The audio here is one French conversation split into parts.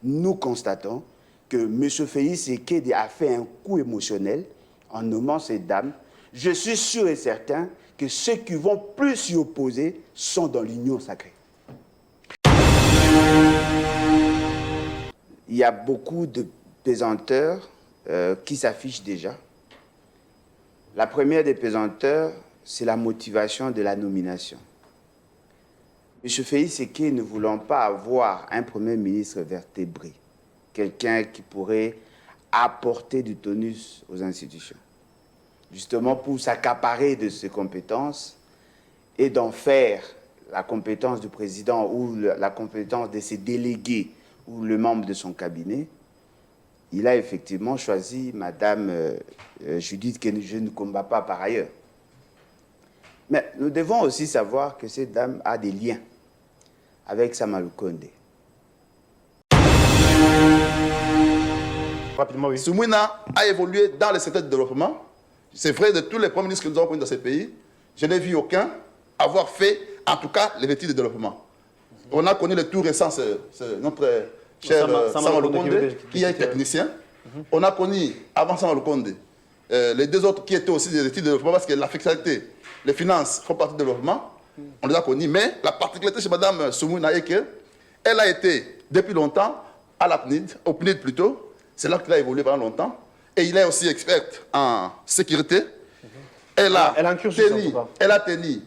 nous constatons que M. Félix Tshisekedi a fait un coup émotionnel en nommant cette dame. Je suis sûr et certain que ceux qui vont plus s'y opposer sont dans l'union sacrée. Il y a beaucoup de pesanteurs qui s'affichent déjà. La première des pesanteurs, c'est la motivation de la nomination. M. Félix Tshisekedi ne voulant pas avoir un Premier ministre vertébré, quelqu'un qui pourrait apporter du tonus aux institutions, justement pour s'accaparer de ses compétences et d'en faire la compétence du président ou la compétence de ses délégués ou le membre de son cabinet, il a effectivement choisi Mme Judith que je ne combats pas par ailleurs. Mais nous devons aussi savoir que cette dame a des liens avec Sama Lukonde. Rapidement, oui. Soumouna a évolué dans le secteur du développement. C'est vrai, de tous les premiers ministres que nous avons connus dans ces pays, je n'ai vu aucun avoir fait, en tout cas, les études de développement. On a connu le tout récent, notre cher Sama Lukonde, qui est technicien. On a connu, avant Sama Lukonde, les deux autres qui étaient aussi des études de développement, parce que la fiscalité, les finances font partie du développement. On les a connus, mais la particularité chez Mme Soumouna est qu'elle a été, depuis longtemps, à la PNID, au PNID plutôt. C'est là qu'elle a évolué pendant longtemps. Et il est aussi experte en sécurité. Elle a tenu,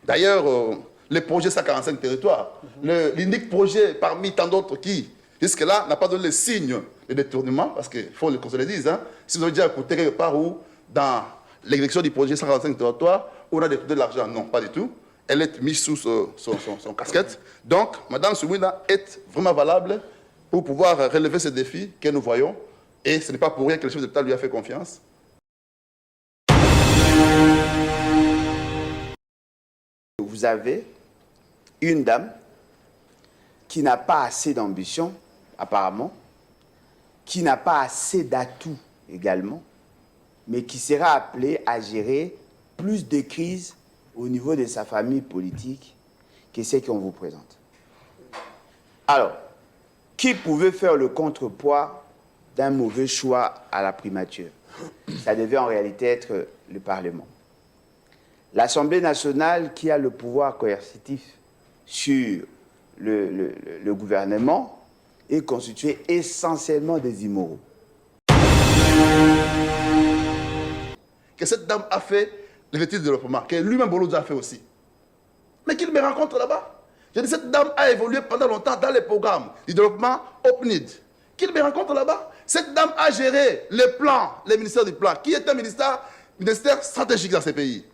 d'ailleurs, le projet 145 territoires. L'unique projet parmi tant d'autres qui, jusque-là, n'a pas donné le signe de détournement, parce qu'il faut qu'on se le dise. Hein. Si vous avez déjà écouté quelque part où, dans l'exécution du projet 145 territoires, on a détourné de l'argent, non, pas du tout. Elle est mise sous son casquette. Donc, Mme Soumouna est vraiment valable pour pouvoir relever ces défis que nous voyons. Et ce n'est pas pour rien que le chef d'État lui a fait confiance. Vous avez une dame qui n'a pas assez d'ambition, apparemment, qui n'a pas assez d'atouts également, mais qui sera appelée à gérer plus de crises au niveau de sa famille politique que celle qu'on vous présente. Alors, qui pouvait faire le contrepoids d'un mauvais choix à la primature? Ça devait en réalité être le Parlement. L'Assemblée nationale, qui a le pouvoir coercitif sur le gouvernement, est constituée essentiellement des immoraux. Que cette dame a fait les études de développement, que lui-même Bolozo a fait aussi. Mais qu'il me rencontre là-bas. Je dis, cette dame a évolué pendant longtemps dans les programmes du développement au PNID. Qu'il me rencontre là-bas. Cette dame a géré les plans, les ministères du plan, qui est un ministère stratégique dans ces pays.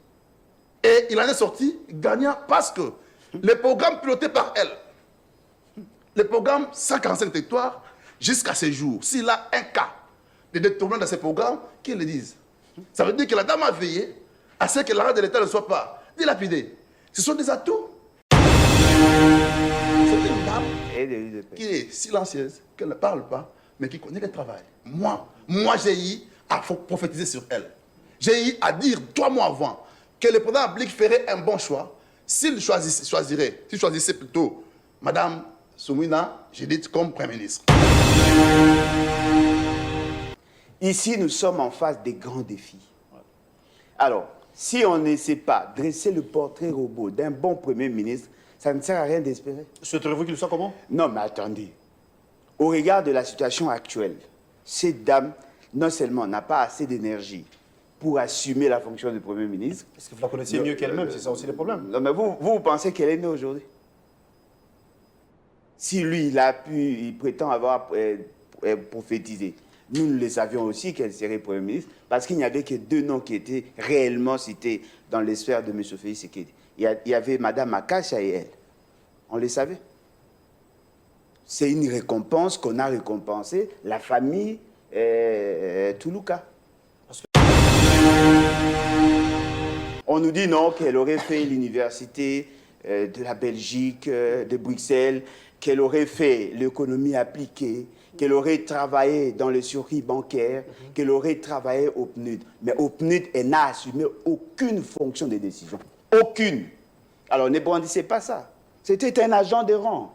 Et il en est sorti gagnant parce que les programmes pilotés par elle, les programmes 145 territoires, jusqu'à ce jour, s'il a un cas de détournement dans ces programmes, qu'ils le disent. Ça veut dire que la dame a veillé à ce que l'argent de l'État ne soit pas dilapidé. Ce sont des atouts. C'est une dame qui est silencieuse, qui ne parle pas, mais qui connaît le travail. Moi j'ai eu à prophétiser sur elle. J'ai eu à dire 3 mois avant que le président Ablik ferait un bon choix s'il choisissait plutôt Mme Soumouna, j'ai dit comme Premier ministre. Ici, nous sommes en face des grands défis. Alors, si on ne sait pas dresser le portrait robot d'un bon Premier ministre, ça ne sert à rien d'espérer. Souhaiteriez-vous qu'il soit comment? Non, mais attendez. Au regard de la situation actuelle, cette dame, non seulement n'a pas assez d'énergie pour assumer la fonction de Premier ministre... Est-ce que vous la connaissez mieux qu'elle-même? C'est ça aussi le problème. Non, mais vous pensez qu'elle est née aujourd'hui? Si lui, il prétend avoir prophétisé, nous le savions aussi qu'elle serait Premier ministre, parce qu'il n'y avait que 2 noms qui étaient réellement cités dans les sphères de M. Félix Tshisekedi. Il y avait Mme Akacha et elle. On le savait. C'est une récompense qu'on a récompensé la famille Toulouka. On nous dit non, qu'elle aurait fait l'université de la Belgique, de Bruxelles, qu'elle aurait fait l'économie appliquée, qu'elle aurait travaillé dans le circuit bancaire, qu'elle aurait travaillé au PNUD. Mais au PNUD, elle n'a assumé aucune fonction de décision. Aucune. Alors ne brandissez pas ça. C'était un agent de rang.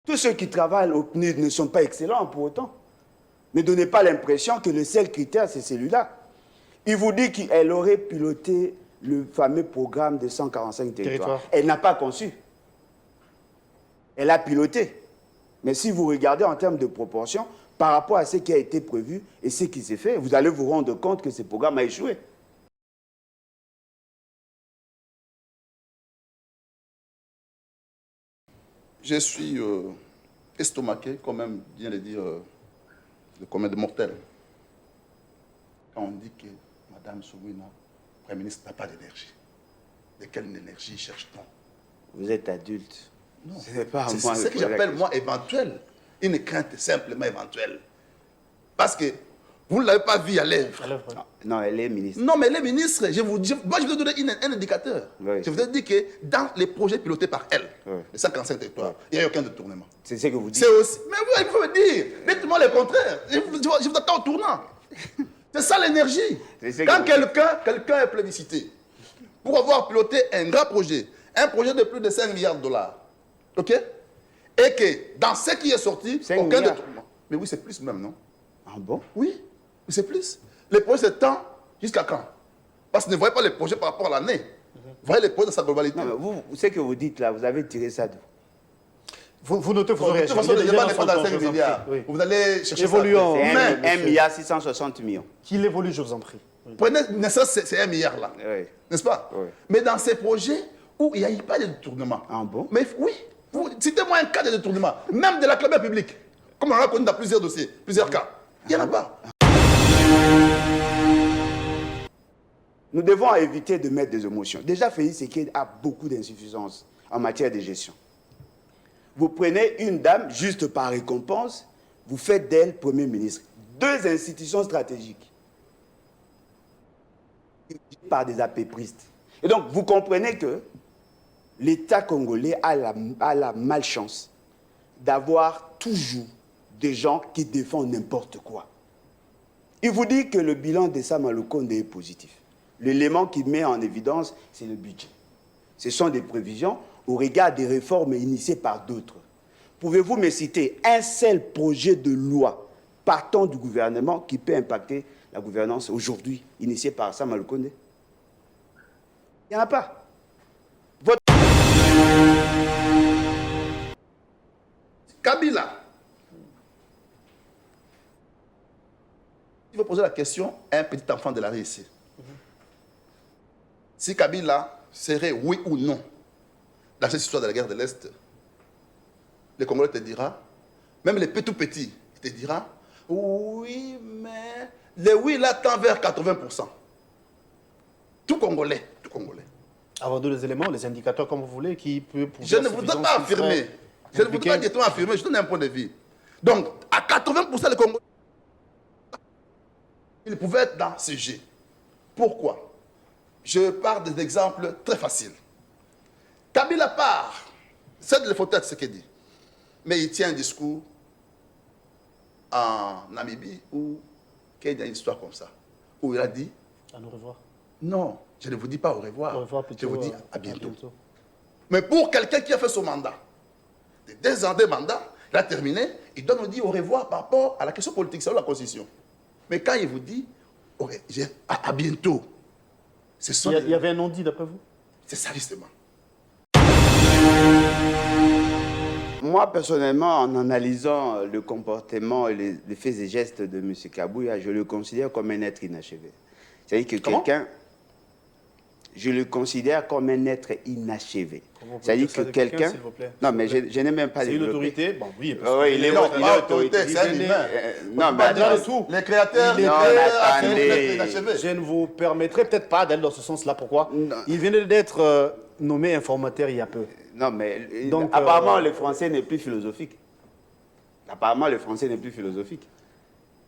Tous ceux qui travaillent au PNUD ne sont pas excellents pour autant. Ne donnez pas l'impression que le seul critère, c'est celui-là. Il vous dit qu'elle aurait piloté le fameux programme de 145 territoires. Elle n'a pas conçu. Elle a piloté. Mais si vous regardez en termes de proportion, par rapport à ce qui a été prévu et ce qui s'est fait, vous allez vous rendre compte que ce programme a échoué. Je suis estomaqué, quand même, vient de dire, le commun de mortels. Quand on dit que Mme Souguina, Premier ministre, n'a pas d'énergie. De quelle énergie cherche-t-on? Vous êtes adulte. Non. Ce n'est pas à C'est moi ce de que poser la j'appelle, question. moi, éventuelle. Une crainte simplement éventuelle. Parce que vous ne l'avez pas vu à l'œuvre. Non, elle est ministre. Non, mais les ministres, moi, je vous ai donné un indicateur. Oui. Je vous ai dit que dans les projets pilotés par elle, Oui. les 145 territoires, il n'y a eu aucun détournement. C'est ce que vous dites. C'est aussi. Mais vous, il faut me dire. Dites-moi le contraire. Je vous attends au tournant. C'est ça l'énergie. Quand quelqu'un est plébiscité pour avoir piloté un grand projet, un projet de plus de 5 milliards de dollars, ok? Et que dans ce qui est sorti, 5 aucun milliards. détournement. Mais oui, c'est plus même, non? Ah bon? Oui, c'est plus. Les projets s'étendent jusqu'à quand? Parce que ne voyez pas les projets par rapport à l'année. Voyez les projets dans sa globalité. Non, mais vous, ce que vous dites là, vous avez tiré ça d'où? Vous notez, vous De aurez toute façon, le débat n'est pas dans 5 milliards. Vous allez chercher Évoluons. ça. C'est Mais 1 milliard 660 millions. Qu'il évolue, je vous en prie. prenez, c'est 1 milliard là. Oui. N'est-ce pas? Oui. Mais dans ces projets où il n'y a eu pas de détournement. Ah bon? Mais oui, citez-moi un cas de détournement, même de la clameur publique, comme on l'a connu dans plusieurs dossiers, plusieurs cas. Il n'y en a pas. Nous devons éviter de mettre des émotions. Déjà, Félix Tshisekedi a beaucoup d'insuffisances en matière de gestion. Vous prenez une dame juste par récompense, vous faites d'elle Premier ministre. Deux institutions stratégiques par des apépristes. Et donc, vous comprenez que l'État congolais a la malchance d'avoir toujours des gens qui défendent n'importe quoi. Il vous dit que le bilan de Sama Lukonde est positif. L'élément qui met en évidence, c'est le budget. Ce sont des prévisions au regard des réformes initiées par d'autres. Pouvez-vous me citer un seul projet de loi partant du gouvernement qui peut impacter la gouvernance aujourd'hui initiée par Sama Lukonde? Il n'y en a pas. Kabila. Il faut poser la question à un petit enfant de la rue ici. Si Kabila serait oui ou non dans cette histoire de la guerre de l'Est, les Congolais te dira, même les tout petits, ils te dira, oui, mais le oui là tend vers 80%. Tout Congolais, tout Congolais. Avoir deux éléments, les indicateurs comme vous voulez, qui peut... Je ne voudrais pas affirmer. Je ne voudrais pas directement affirmer, je donne un point de vue. Donc, à 80%, les Congolais, ils pouvaient être dans ce jeu. Pourquoi? Je pars des exemples très faciles. Kabila part, c'est de la faute de ce qu'il dit. Mais il tient un discours en Namibie où il y a une histoire comme ça. Où il a dit, À nous revoir. non, je ne vous dis pas au revoir. Au revoir plutôt, Je vous dis à bientôt. Mais pour quelqu'un qui a fait son mandat, de 2 ans de mandat, il a terminé, il doit nous dire au revoir par rapport à la question politique, c'est la Constitution. Mais quand il vous dit à bientôt, Il y avait un non-dit d'après vous? c'est ça justement. Moi, personnellement, en analysant le comportement et les faits et gestes de M. Kabouya, je le considère comme un être inachevé. C'est-à-dire que quelqu'un... Je le considère comme un être inachevé. C'est-à-dire que quelqu'un... Non, mais je n'ai même pas C'est une autorité? Bon, oui. Oui, il est autorité. C'est un humain. Non, mais tout. Les créateurs, Non, attendez. Je ne vous permettrai peut-être pas d'aller dans ce sens-là. Pourquoi? Non. Il venait d'être nommé informateur il y a peu. Non, mais Donc, apparemment, le français n'est plus philosophique. Apparemment, le français n'est plus philosophique.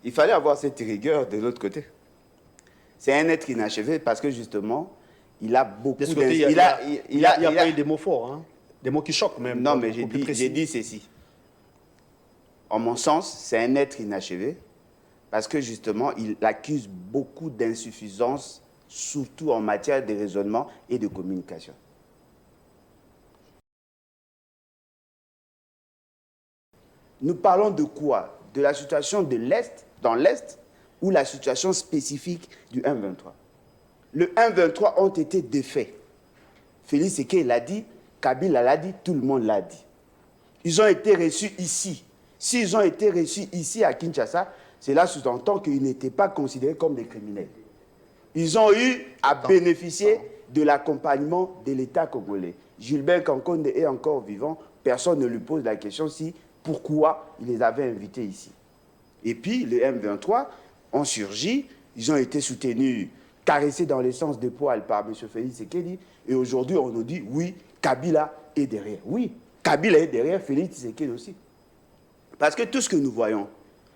Il fallait avoir cette rigueur de l'autre côté. C'est un être inachevé parce que, justement, il a beaucoup... De ce côté, il n'y a pas eu des mots forts, hein? Des mots qui choquent même. Non, mais j'ai beaucoup plus précis. dit ceci. En mon sens, c'est un être inachevé parce que, justement, il accuse beaucoup d'insuffisance, surtout en matière de raisonnement et de communication. Nous parlons de quoi? De la situation de l'Est, dans l'Est, ou la situation spécifique du 1-23. Le 1-23 ont été défaits. Félix Séké l'a dit, Kabila l'a dit, tout le monde l'a dit. Ils ont été reçus ici. S'ils ont été reçus ici à Kinshasa, cela sous-entend qu'ils n'étaient pas considérés comme des criminels. Ils ont eu à bénéficier de l'accompagnement de l'État congolais. Gilbert Kankonde est encore vivant. Personne ne lui pose la question pourquoi il les avait invités ici. Et puis, les M23 ont surgi. Ils ont été soutenus, caressés dans les sens de poil par M. Félix Tshisekedi. Et aujourd'hui, on nous dit, oui, Kabila est derrière. Oui, Kabila est derrière, Félix Tshisekedi aussi. Parce que tout ce que nous voyons,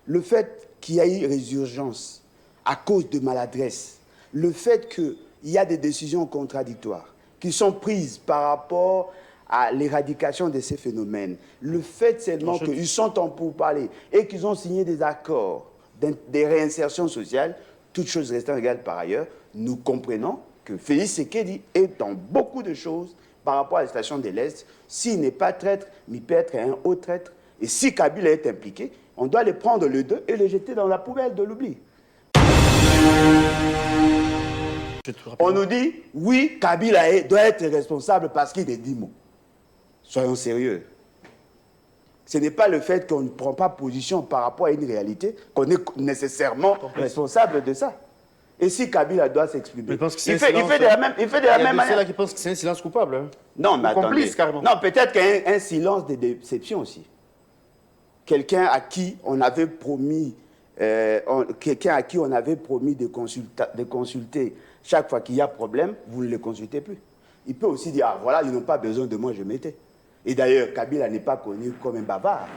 le fait qu'il y a eu résurgence à cause de maladresse, le fait qu'il y a des décisions contradictoires qui sont prises par rapport à l'éradication de ces phénomènes, le fait seulement qu'ils sont en pourparlers et qu'ils ont signé des accords, des réinsertions sociales, toutes choses restant égales par ailleurs, nous comprenons que Félix Tshisekedi est dans beaucoup de choses par rapport à la situation de l'Est. S'il n'est pas traître, il peut être un haut traître. Et si Kabila est impliqué, on doit les prendre les deux et les jeter dans la poubelle de l'oubli. On nous dit, oui, Kabila doit être responsable parce qu'il est 10 mots. Soyons sérieux. Ce n'est pas le fait qu'on ne prend pas position par rapport à une réalité qu'on est nécessairement responsable de ça. Et si Kabila doit s'exprimer, il fait de la même manière. Il y a qui pensent que c'est un silence coupable. Hein. Non, mais attendez. Complice, carrément. Non, peut-être qu'il y a un silence de déception aussi. Quelqu'un à qui on avait promis, de consulter chaque fois qu'il y a problème, vous ne le consultez plus. Il peut aussi dire, ah voilà, ils n'ont pas besoin de moi, je m'étais. Et d'ailleurs, Kabila n'est pas connu comme un bavard.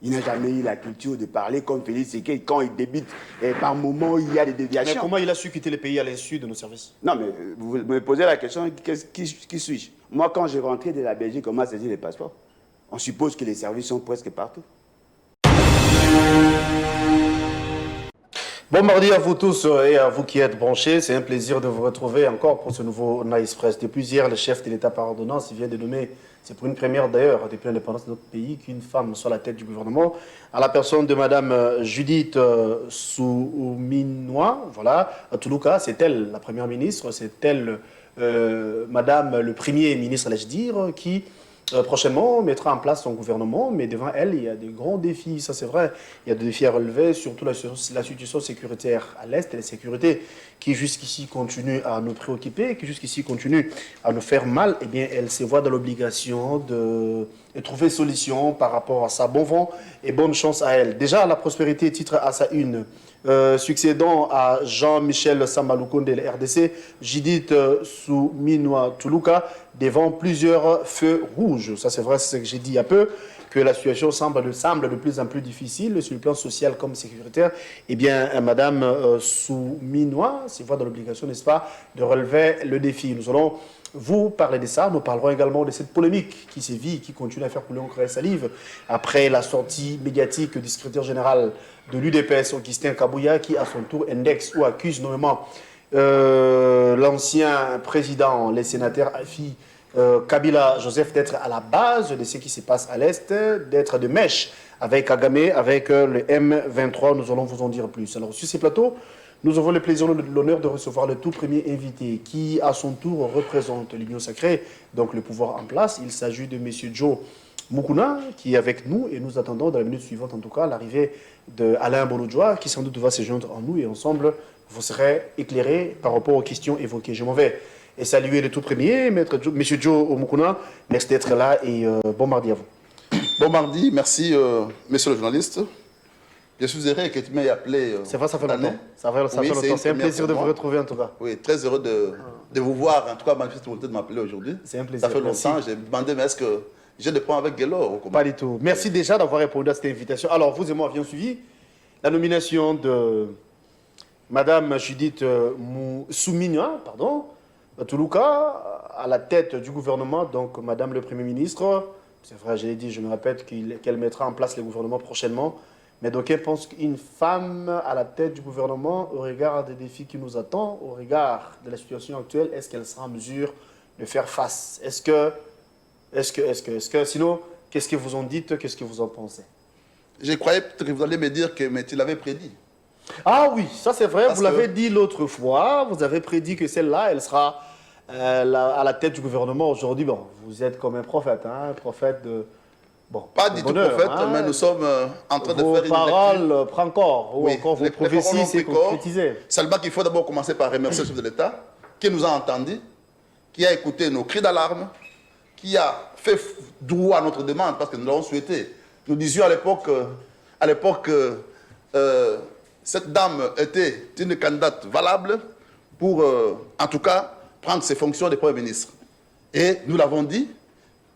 Il n'a jamais eu la culture de parler comme Félix Tshisekedi quand il débite. Et par moments, il y a des déviations. Mais comment il a su quitter le pays à l'insu de nos services? Non, mais vous me posez la question, qui suis-je? Moi, quand j'ai rentré de la Belgique, on m'a saisi les passeports. On suppose que les services sont presque partout. Bon mardi à vous tous et à vous qui êtes branchés. C'est un plaisir de vous retrouver encore pour ce nouveau Nice Press. Depuis hier, le chef de l'État par ordonnance vient de nommer, c'est pour une première d'ailleurs depuis l'indépendance de notre pays, qu'une femme soit à la tête du gouvernement, à la personne de Madame Judith Souminois. Voilà, à Toulouka, c'est elle la première ministre, c'est elle Madame le premier ministre, allais-je dire, qui prochainement mettra en place son gouvernement, mais devant elle, il y a de grands défis, ça c'est vrai. Il y a des défis à relever, surtout la situation sécuritaire à l'Est, et la sécurité qui jusqu'ici continue à nous préoccuper, qui jusqu'ici continue à nous faire mal, eh bien elle se voit dans l'obligation de trouver solution par rapport à ça. Bon vent et bonne chance à elle. Déjà, la prospérité titre à sa une. Succédant à Jean-Michel Samaloukonde de la RDC, Judith Souminois Toulouka, devant plusieurs feux rouges. Ça c'est vrai, c'est ce que j'ai dit il y a peu, que la situation semble de plus en plus difficile sur le plan social comme sécuritaire. Eh bien, Madame Souminois se voit dans l'obligation, n'est-ce pas, de relever le défi. Nous allons vous parler de ça. Nous parlerons également de cette polémique qui sévit, qui continue à faire couler encore la salive après la sortie médiatique du secrétaire général de l'UDPS, Augustin Kabouya, qui à son tour indexe ou accuse nommément l'ancien président, les sénateurs AFI, Kabila Joseph, d'être à la base de ce qui se passe à l'Est, d'être de mèche avec Kagame, avec le M23. Nous allons vous en dire plus. Alors, sur ces plateaux, nous avons le plaisir et l'honneur de recevoir le tout premier invité qui, à son tour, représente l'Union sacrée, donc le pouvoir en place. Il s'agit de M. Joe Mukuna, qui est avec nous, et nous attendons dans la minute suivante, en tout cas, l'arrivée d'Alain Bolodjoa, qui sans doute va se joindre en nous, et ensemble, vous serez éclairés par rapport aux questions évoquées. Je m'en vais et saluer le tout premier, M. Joe Mukuna. Merci d'être là, et bon mardi à vous. Bon mardi, merci, monsieur le journaliste. Je suis heureux que tu m'aies appelé. C'est vrai, ça fait longtemps. Ça fait longtemps. C'est un plaisir de vous retrouver, en tout cas. Oui, très heureux de vous voir, en tout cas, manifester volonté de m'appeler aujourd'hui. C'est un plaisir. Ça fait longtemps. J'ai demandé, mais est-ce que j'ai des points avec Guélor? Pas du tout. Merci déjà d'avoir répondu à cette invitation. Alors, vous et moi avions suivi la nomination de Madame Judith Souminois, Toulouka, à la tête du gouvernement, donc Madame le Premier ministre. C'est vrai, je l'ai dit, je me répète qu'elle mettra en place le gouvernement prochainement. Mais d'aucuns pensent qu'une femme à la tête du gouvernement, au regard des défis qui nous attendent, au regard de la situation actuelle, est-ce qu'elle sera en mesure de faire face? Sinon, qu'est-ce que vous en dites? Qu'est-ce que vous en pensez? Je croyais peut-être que vous allez me dire que mais tu l'avais prédit. Ah oui, ça c'est vrai, Parce vous l'avez que- dit l'autre fois, vous avez prédit que celle-là, elle sera à la tête du gouvernement aujourd'hui. Bon, vous êtes comme un prophète, hein, un prophète de... Bon, Pas de du tout bonheur, prophète, hein. mais nous sommes en train de Vos faire une paroles lecture. prennent corps, ou Oui, encore vos les paroles prophéties, ont c'est pris corps. concrétisé. Seulement qu'il faut d'abord commencer par remercier le chef de l'État, qui nous a entendus, qui a écouté nos cris d'alarme, qui a fait droit à notre demande, parce que nous l'avons souhaité. Nous disions à l'époque, cette dame était une candidate valable pour, en tout cas, prendre ses fonctions de Premier ministre. Et nous l'avons dit,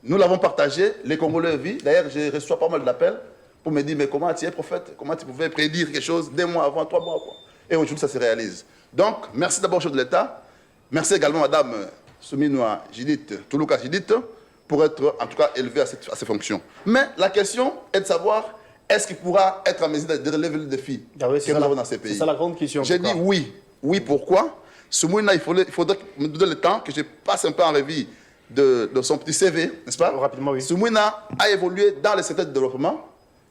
nous l'avons partagé, les Congolais vivent. D'ailleurs, je reçois pas mal d'appels pour me dire, mais comment tu es prophète? Comment tu pouvais prédire quelque chose 2 mois avant, 3 mois, quoi. Et aujourd'hui, ça se réalise. Donc, merci d'abord au chef de l'État. Merci également Madame Souminoua Judith, Toulouka Judith, pour être en tout cas élevée à ces fonctions. Mais la question est de savoir, est-ce qu'il pourra être en mesure de relever le défi Ah oui, que nous avons dans ces pays? c'est ça la grande question. J'ai dit oui. Oui, pourquoi? Souminoua, il faudrait me donner le temps que je passe un peu en revue de son petit CV, n'est-ce pas? Rapidement, oui. Souminoua a évolué dans le secteur du développement.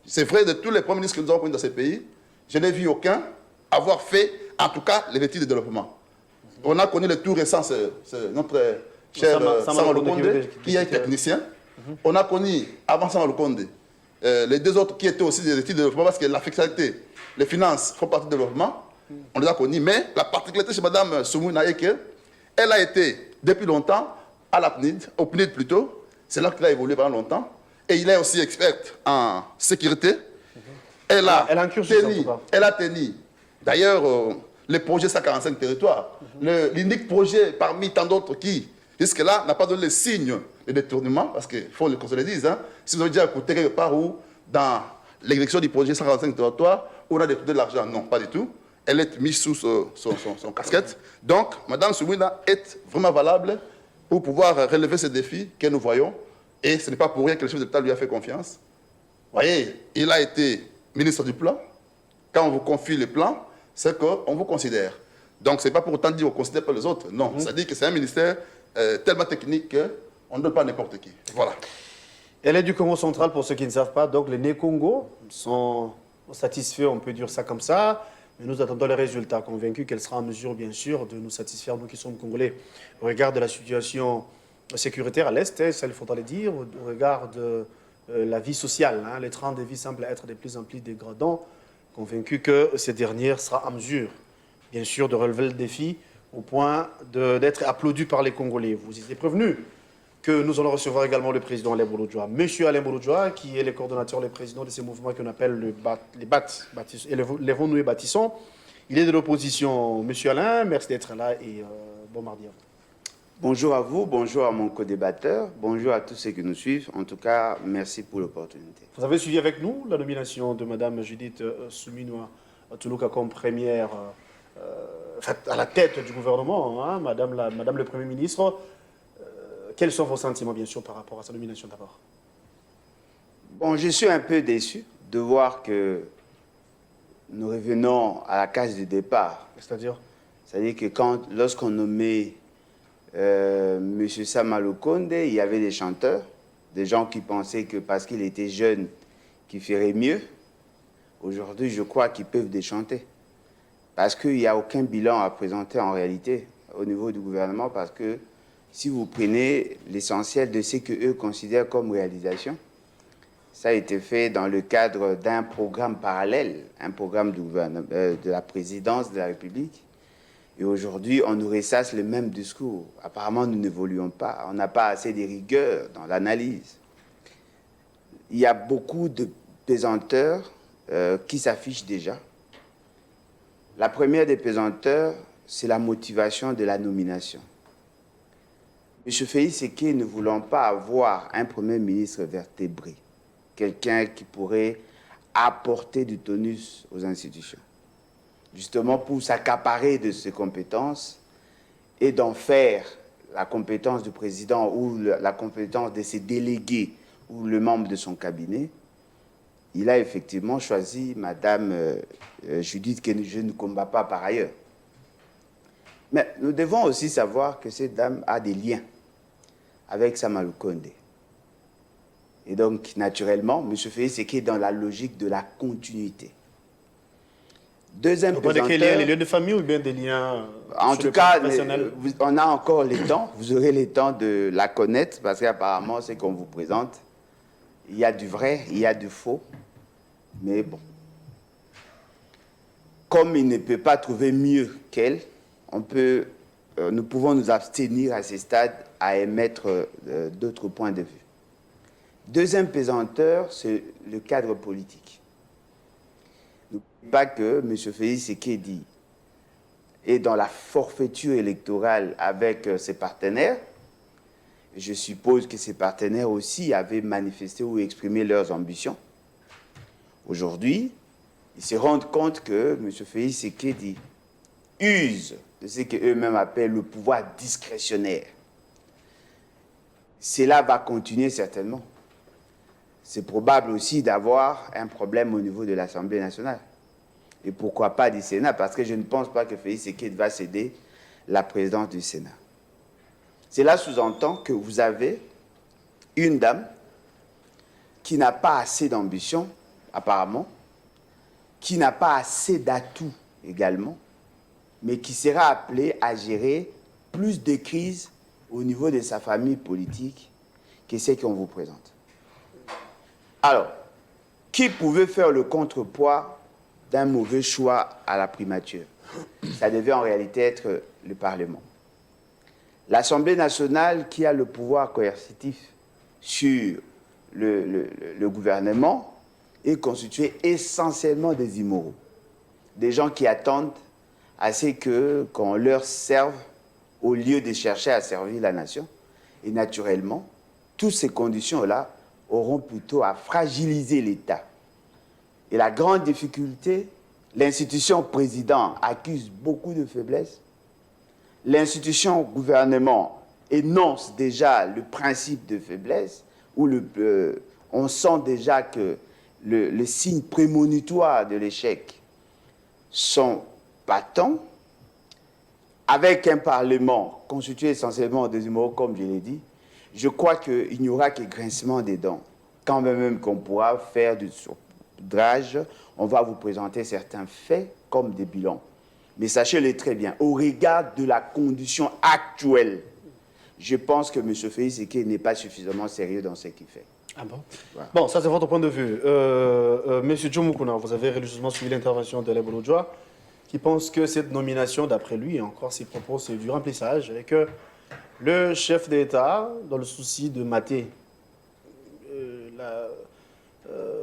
C'est vrai, de tous les premiers ministres que nous avons connus dans ces pays, je n'ai vu aucun avoir fait, en tout cas, les métiers de développement. On a connu le tout récent, notre cher Sama Lukonde, qui est technicien. On a connu, avant Sama Lukonde, les 2 autres qui étaient aussi des études de développement, parce que la fiscalité, les finances font partie du développement. On les a connus. Mais la particularité chez Mme Souminoua est qu'elle a été, depuis longtemps, à la PNID, au PNID plutôt. C'est là qu'elle a évolué pendant longtemps. Et il est aussi experte en sécurité. Elle a un cursus, en tout cas. Elle a tenu, d'ailleurs, le projet 145 territoires, l'unique projet parmi tant d'autres qui, jusque-là, n'a pas donné le signe de détournement, parce qu'il faut qu'on se le dise. Hein. Si vous avez déjà écouté quelque part où, dans l'exécution du projet 145 territoires, on a détourné de l'argent, non, pas du tout. Elle est mise sous son casquette. Donc, Mme Souminoua est vraiment valable pour pouvoir relever ces défis que nous voyons. Et ce n'est pas pour rien que le chef de l'État lui a fait confiance. Vous voyez, il a été ministre du plan. Quand on vous confie le plan, c'est qu'on vous considère. Donc, ce n'est pas pour autant dire qu'on ne considère pas les autres. Non, ça dit que c'est un ministère tellement technique qu'on ne donne pas à n'importe qui. Voilà. Elle est du Congo central, pour ceux qui ne savent pas. Donc, les Né-Congo sont satisfaits, on peut dire ça comme ça. Mais nous attendons les résultats, convaincus qu'elle sera en mesure, bien sûr, de nous satisfaire, nous qui sommes Congolais, au regard de la situation sécuritaire à l'Est, hein, ça il faudra le dire, au regard de la vie sociale. Hein, les trains de vie semblent être de plus en plus dégradants, convaincus que cette dernière sera en mesure, bien sûr, de relever le défi au point d'être applaudi par les Congolais. Vous étiez prévenus que nous allons recevoir également le président Alain Bouloudjoa. Monsieur Alain Bouloudjoa, qui est le coordonnateur, le président de ces mouvements qu'on appelle les Vonnoués Bâtissons. Il est de l'opposition. Monsieur Alain, merci d'être là et bon mardi à vous. Bonjour à vous, bonjour à mon co-débatteur, bonjour à tous ceux qui nous suivent. En tout cas, merci pour l'opportunité. Vous avez suivi avec nous la nomination de Mme Judith Souminoua Toulouka comme première à la tête du gouvernement, hein, Madame le Premier ministre. Quels sont vos sentiments, bien sûr, par rapport à sa nomination d'abord? Bon, je suis un peu déçu de voir que nous revenons à la case de départ. C'est-à-dire? C'est-à-dire que lorsqu'on nommait M. Sama Lukonde, il y avait des chanteurs, des gens qui pensaient que parce qu'il était jeune, qu'il ferait mieux. Aujourd'hui, je crois qu'ils peuvent déchanter. Parce qu'il n'y a aucun bilan à présenter en réalité au niveau du gouvernement, parce que si vous prenez l'essentiel de ce qu'eux considèrent comme réalisation, ça a été fait dans le cadre d'un programme parallèle, un programme de la présidence de la République. Et aujourd'hui, on nous ressasse le même discours. Apparemment, nous n'évoluons pas. On n'a pas assez de rigueur dans l'analyse. Il y a beaucoup de pesanteurs qui s'affichent déjà. La première des pesanteurs, c'est la motivation de la nomination. M. Félix Séké, ne voulant pas avoir un Premier ministre vertébré, quelqu'un qui pourrait apporter du tonus aux institutions, justement pour s'accaparer de ses compétences et d'en faire la compétence du président ou la compétence de ses délégués ou le membre de son cabinet, il a effectivement choisi Mme Judith, que je ne combats pas par ailleurs. Mais nous devons aussi savoir que cette dame a des liens avec Sama Lukonde. Et donc, naturellement, M. Félix Séké est dans la logique de la continuité. Deuxième Vous parlez de quels pesanteur, liens? Les liens de famille ou bien des liens en sur tout le plan cas, professionnel? on a encore les temps, vous aurez les temps de la connaître, parce qu'apparemment, ce qu'on vous présente, il y a du vrai, il y a du faux, mais bon. Comme il ne peut pas trouver mieux qu'elle, nous pouvons nous abstenir à ce stade à émettre d'autres points de vue. Deuxième pesanteur, c'est le cadre politique. N'oubliez pas que M. Félix Sékédi est dans la forfaiture électorale avec ses partenaires. Je suppose que ses partenaires aussi avaient manifesté ou exprimé leurs ambitions. Aujourd'hui, ils se rendent compte que M. Félix Sékédi use de ce qu'eux-mêmes appellent le pouvoir discrétionnaire. Cela va continuer certainement. C'est probable aussi d'avoir un problème au niveau de l'Assemblée nationale. Et pourquoi pas du Sénat, parce que je ne pense pas que Félix Sékédi va céder la présidence du Sénat. Cela sous-entend que vous avez une dame qui n'a pas assez d'ambition, apparemment, qui n'a pas assez d'atouts également, mais qui sera appelée à gérer plus de crises au niveau de sa famille politique que ce qu'on vous présente. Alors, qui pouvait faire le contrepoids d'un mauvais choix à la primature? Ça devait en réalité être le Parlement. L'Assemblée nationale, qui a le pouvoir coercitif sur le gouvernement, est constituée essentiellement des immoraux, des gens qui attendent assez qu'on leur serve au lieu de chercher à servir la nation. Et naturellement, toutes ces conditions-là auront plutôt à fragiliser l'État. Et la grande difficulté, l'institution président accuse beaucoup de faiblesses. L'institution gouvernement énonce déjà le principe de faiblesse, où on sent déjà que les signes prémonitoires de l'échec sont patents. Avec un Parlement constitué essentiellement des immoraux, comme je l'ai dit, je crois qu'il n'y aura que grincement des dents. Quand même qu'on pourra faire du saupoudrage, on va vous présenter certains faits comme des bilans. Mais sachez-le très bien, au regard de la condition actuelle, je pense que M. Félix Séké n'est pas suffisamment sérieux dans ce qu'il fait. Ah bon? Voilà. Bon, ça c'est votre point de vue. Monsieur Joe Mukuna, vous avez religieusement suivi l'intervention de Alain Bolodjoa, qui pense que cette nomination, d'après lui, et encore ses propos, c'est du remplissage, et que le chef d'État, dans le souci de mater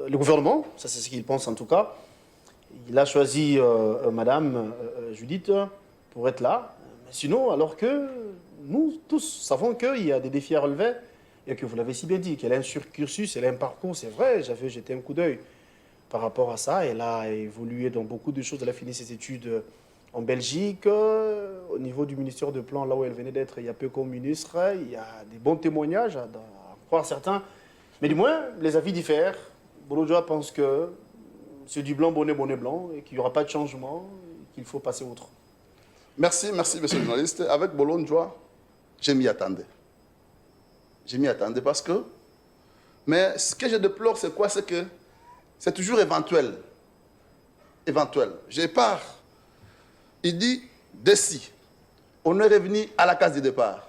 le gouvernement, ça c'est ce qu'il pense en tout cas, il a choisi Madame Judith pour être là. Mais sinon, alors que nous tous savons qu'il y a des défis à relever, et que vous l'avez si bien dit, qu'elle a un cursus, elle a un parcours, c'est vrai, j'avais jeté un coup d'œil par rapport à ça. Elle a évolué dans beaucoup de choses. Elle a fini ses études en Belgique, au niveau du ministère de Plan, là où elle venait d'être il y a peu comme ministre. Il y a des bons témoignages, à croire certains. Mais du moins, les avis diffèrent. Bolodjoa pense que c'est du blanc, bonnet, bonnet blanc, et qu'il n'y aura pas de changement, et qu'il faut passer outre. Merci, monsieur le journaliste. Avec Bolodjoa, je m'y attendais. Je m'y attendais parce que... Mais ce que je déplore, c'est quoi? C'est que c'est toujours éventuel. Éventuel. Je pars. Il dit, d'ici, on est revenu à la case de départ.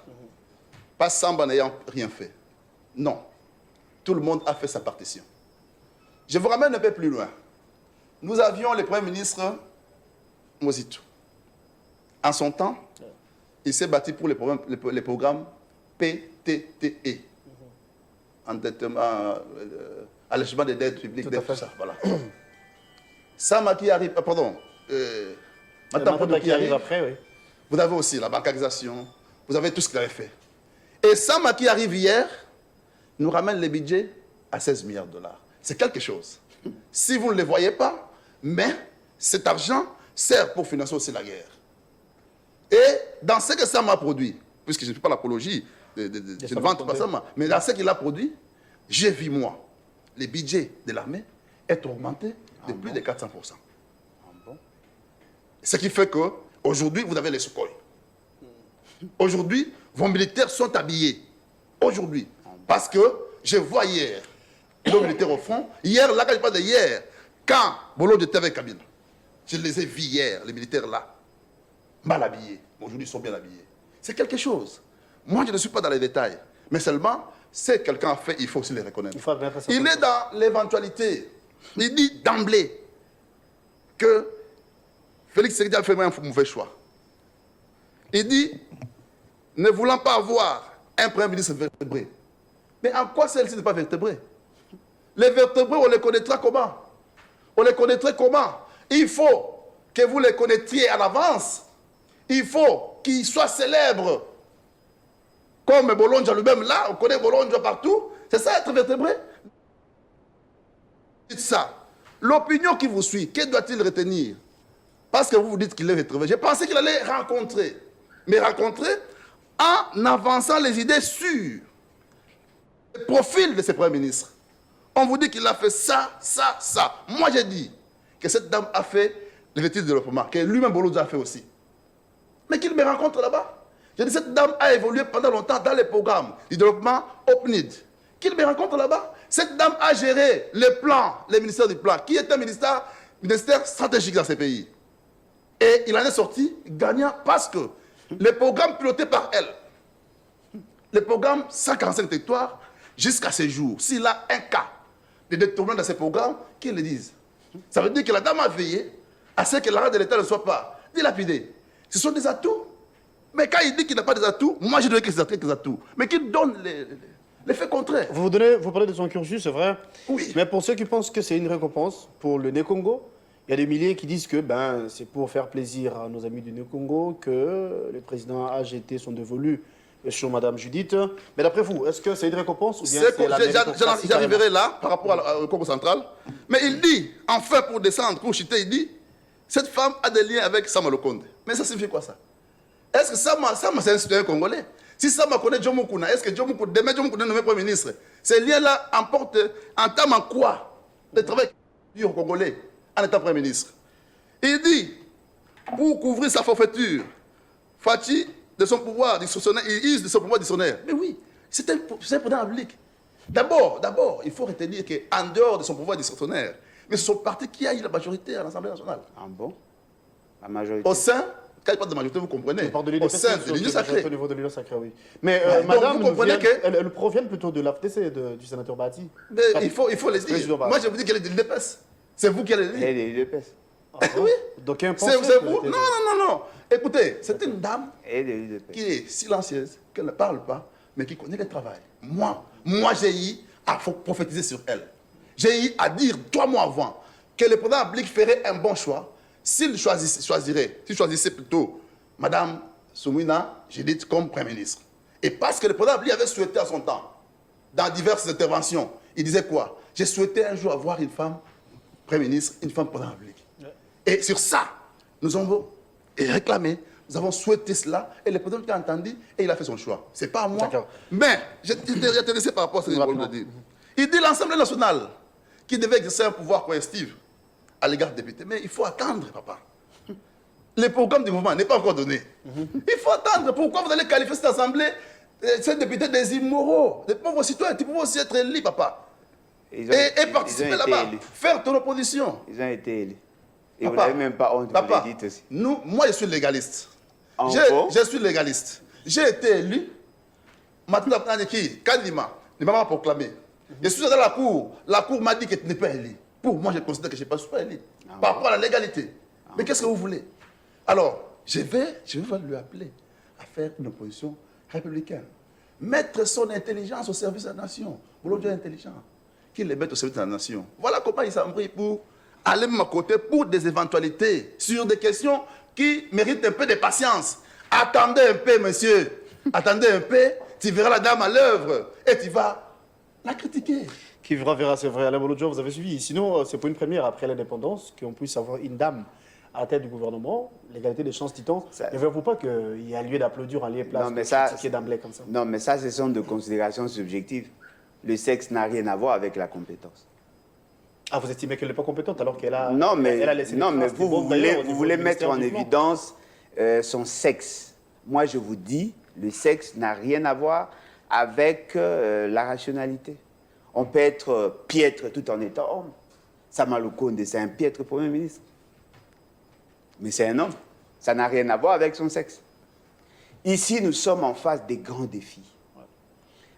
Pas Samba n'ayant rien fait. Non. Tout le monde a fait sa partition. Je vous ramène un peu plus loin. Nous avions le Premier ministre Mozito. En son temps, il s'est battu pour les programmes PTTE. Endettement, allègement des dettes publiques, tout ça. Voilà. Sama qui arrive, pardon, Madame Pondo qui arrive après, oui. Vous avez aussi la bancarisation, vous avez tout ce qu'il avait fait. Et Sama qui arrive hier, nous ramène le budget à 16 milliards de dollars. C'est quelque chose. Si vous ne le voyez pas, mais cet argent sert pour financer aussi la guerre. Et dans ce que Sama produit, puisque je ne fais pas l'apologie, je ne vante pas Sama, mais dans ce qu'il a produit, j'ai vu, moi, le budget de l'armée être augmenté de plus de 400%. Ce qui fait qu'aujourd'hui, vous avez les Sukhoi. Aujourd'hui, vos militaires sont habillés. Aujourd'hui. Parce que je vois hier nos militaires au front. Hier, là, quand je parle de hier, quand Bolonge était avec Kabila, je les ai vus hier, les militaires là, mal habillés. Aujourd'hui, ils sont bien habillés. C'est quelque chose. Moi, je ne suis pas dans les détails. Mais seulement, si quelqu'un a fait, il faut aussi les reconnaître. Il est dans l'éventualité. Il dit d'emblée que Félix Tshisekedi a fait un mauvais choix. Il dit, ne voulant pas avoir un premier ministre vertébré. Mais en quoi celle-ci n'est pas vertébrée? Les vertébrés, on les connaîtra comment? On les connaîtrait comment? Il faut que vous les connaîtriez à l'avance. Il faut qu'ils soient célèbres. Comme Bolonge lui-même là, on connaît Bolonge partout. C'est ça être vertébré? Dites ça. L'opinion qui vous suit, que doit-il retenir? Parce que vous vous dites qu'il est vertébré. J'ai pensé qu'il allait rencontrer. Mais rencontrer en avançant les idées sur le profil de ces premiers ministres. On vous dit qu'il a fait ça, ça, ça. Moi, j'ai dit que cette dame a fait les vertus de développement, que lui-même Bolonge a fait aussi. Mais qu'il me rencontre là-bas. J'ai dit, cette dame a évolué pendant longtemps dans les programmes du développement OPNID. Qu'il me rencontre là-bas. Cette dame a géré les plans, les ministères du plan, qui est un ministère stratégique dans ces pays. Et il en est sorti gagnant parce que les programmes pilotés par elle, les programmes 145 territoires, jusqu'à ce jour, s'il a un cas de détournement dans ces programmes, qu'ils le disent. Ça veut dire que la dame a veillé à ce que l'argent de l'État ne soit pas dilapidé. Ce sont des atouts. Mais quand il dit qu'il n'a pas des atouts, moi je dirais que c'est des atouts. Mais qu'il donne les faits contraires. Vous parlez de son cursus, c'est vrai. Oui. Mais pour ceux qui pensent que c'est une récompense pour le Né-Congo, il y a des milliers qui disent que c'est pour faire plaisir à nos amis du Né-Congo que les présidents AGT sont dévolus sur Madame Judith. Mais d'après vous, est-ce que c'est une récompense ou bien c'est la méritocratie? J'arriverai là par rapport au Congo central. Mais il dit, enfin pour descendre, pour chuter, il dit, cette femme a des liens avec Sama Lokonde. Mais ça signifie quoi ça? Est-ce que Sama c'est un citoyen congolais? Si Sama connaît Jomo Mukuna, est-ce que Jomo Mukuna, demain Jomo Mukuna est nommé Premier ministre? Ces liens-là entament en quoi le travail du Congolais en étant Premier ministre? Il dit, pour couvrir sa forfaiture, Fachi, de son pouvoir discrétionnaire, il use de son pouvoir discrétionnaire. Mais oui, c'est un président public. D'abord, il faut retenir qu'en dehors de son pouvoir discrétionnaire, mais c'est son parti qui a eu la majorité à l'Assemblée nationale. Ah bon? La majorité? Au sein, quand il parle de majorité, vous comprenez? Au sein de l'Union sacrée. Au niveau de l'Union sacrée, oui. Mais madame, vous comprenez elle provient plutôt de l'AFTC, du sénateur Bati. Il faut les dire. Moi, je vous dis qu'elle est de l'UDPS. C'est vous qui allez le dire. Elle est de l'UDPS. Oui. Donc, c'est vous? Non. Écoutez, c'est une dame qui est silencieuse, qui ne parle pas, mais qui connaît le travail. Moi j'ai eu à prophétiser sur elle. J'ai eu à dire 3 mois avant que le président Ablik ferait un bon choix s'il choisissait plutôt Madame Soumina Judith comme Premier ministre. Et parce que le président Ablik avait souhaité à son temps, dans diverses interventions, il disait quoi? J'ai souhaité un jour avoir une femme Premier ministre, une femme président Ablik. Et sur ça, nous avons réclamé, nous avons souhaité cela, et le président a entendu, et il a fait son choix. Ce n'est pas à moi. Mais, j'étais intéressé par rapport à ce que je voulais dire. Il dit l'Assemblée nationale, qui devait exercer un pouvoir coercitif à l'égard des députés. Mais il faut attendre, papa. Le programme du mouvement n'est pas encore donné. Il faut attendre. Pourquoi vous allez qualifier cette Assemblée, ces députés, des immoraux, des pauvres citoyens? Tu peux aussi être élu, papa. Et participer là-bas. Faire ton opposition. Ils ont été élus. Et Papa, vous n'avez même pas honte, papa, vous le dites aussi. Moi, je suis légaliste. Je suis légaliste. J'ai été élu. Maintenant, Kandima, ne m'a pas proclamé. Je suis dans la cour. La cour m'a dit que tu n'es pas élu. Pour moi, je considère que je ne suis pas élu. Par rapport à la légalité. Mais qu'est-ce que vous voulez? Alors, je vais lui appeler à faire une opposition républicaine. Mettre son intelligence au service de la nation. Bolonge est intelligent. Qu'il les mette au service de la nation. Voilà comment il s'embrouille pour aller de mon côté pour des éventualités, sur des questions qui méritent un peu de patience. Attendez un peu, monsieur. Attendez un peu, tu verras la dame à l'œuvre et tu vas la critiquer. Qui verra, c'est vrai. Alain Bolonge, vous avez suivi. Sinon, c'est pour une première après l'indépendance qu'on puisse avoir une dame à la tête du gouvernement. L'égalité des chances titan. Ne verrez-vous pas qu'il y a lieu d'applaudir en lieu et place de critiquer d'emblée comme ça? Non, mais ça, ce sont des considérations subjectives. Le sexe n'a rien à voir avec la compétence. Ah, vous estimez qu'elle n'est pas compétente alors qu'elle a, non, mais, elle a laissé non, mais vous voulez mettre en évidence son sexe. Moi, je vous dis, le sexe n'a rien à voir avec la rationalité. On peut être piètre tout en étant homme. Sama Lukonde, c'est un piètre Premier ministre. Mais c'est un homme. Ça n'a rien à voir avec son sexe. Ici, nous sommes en face des grands défis.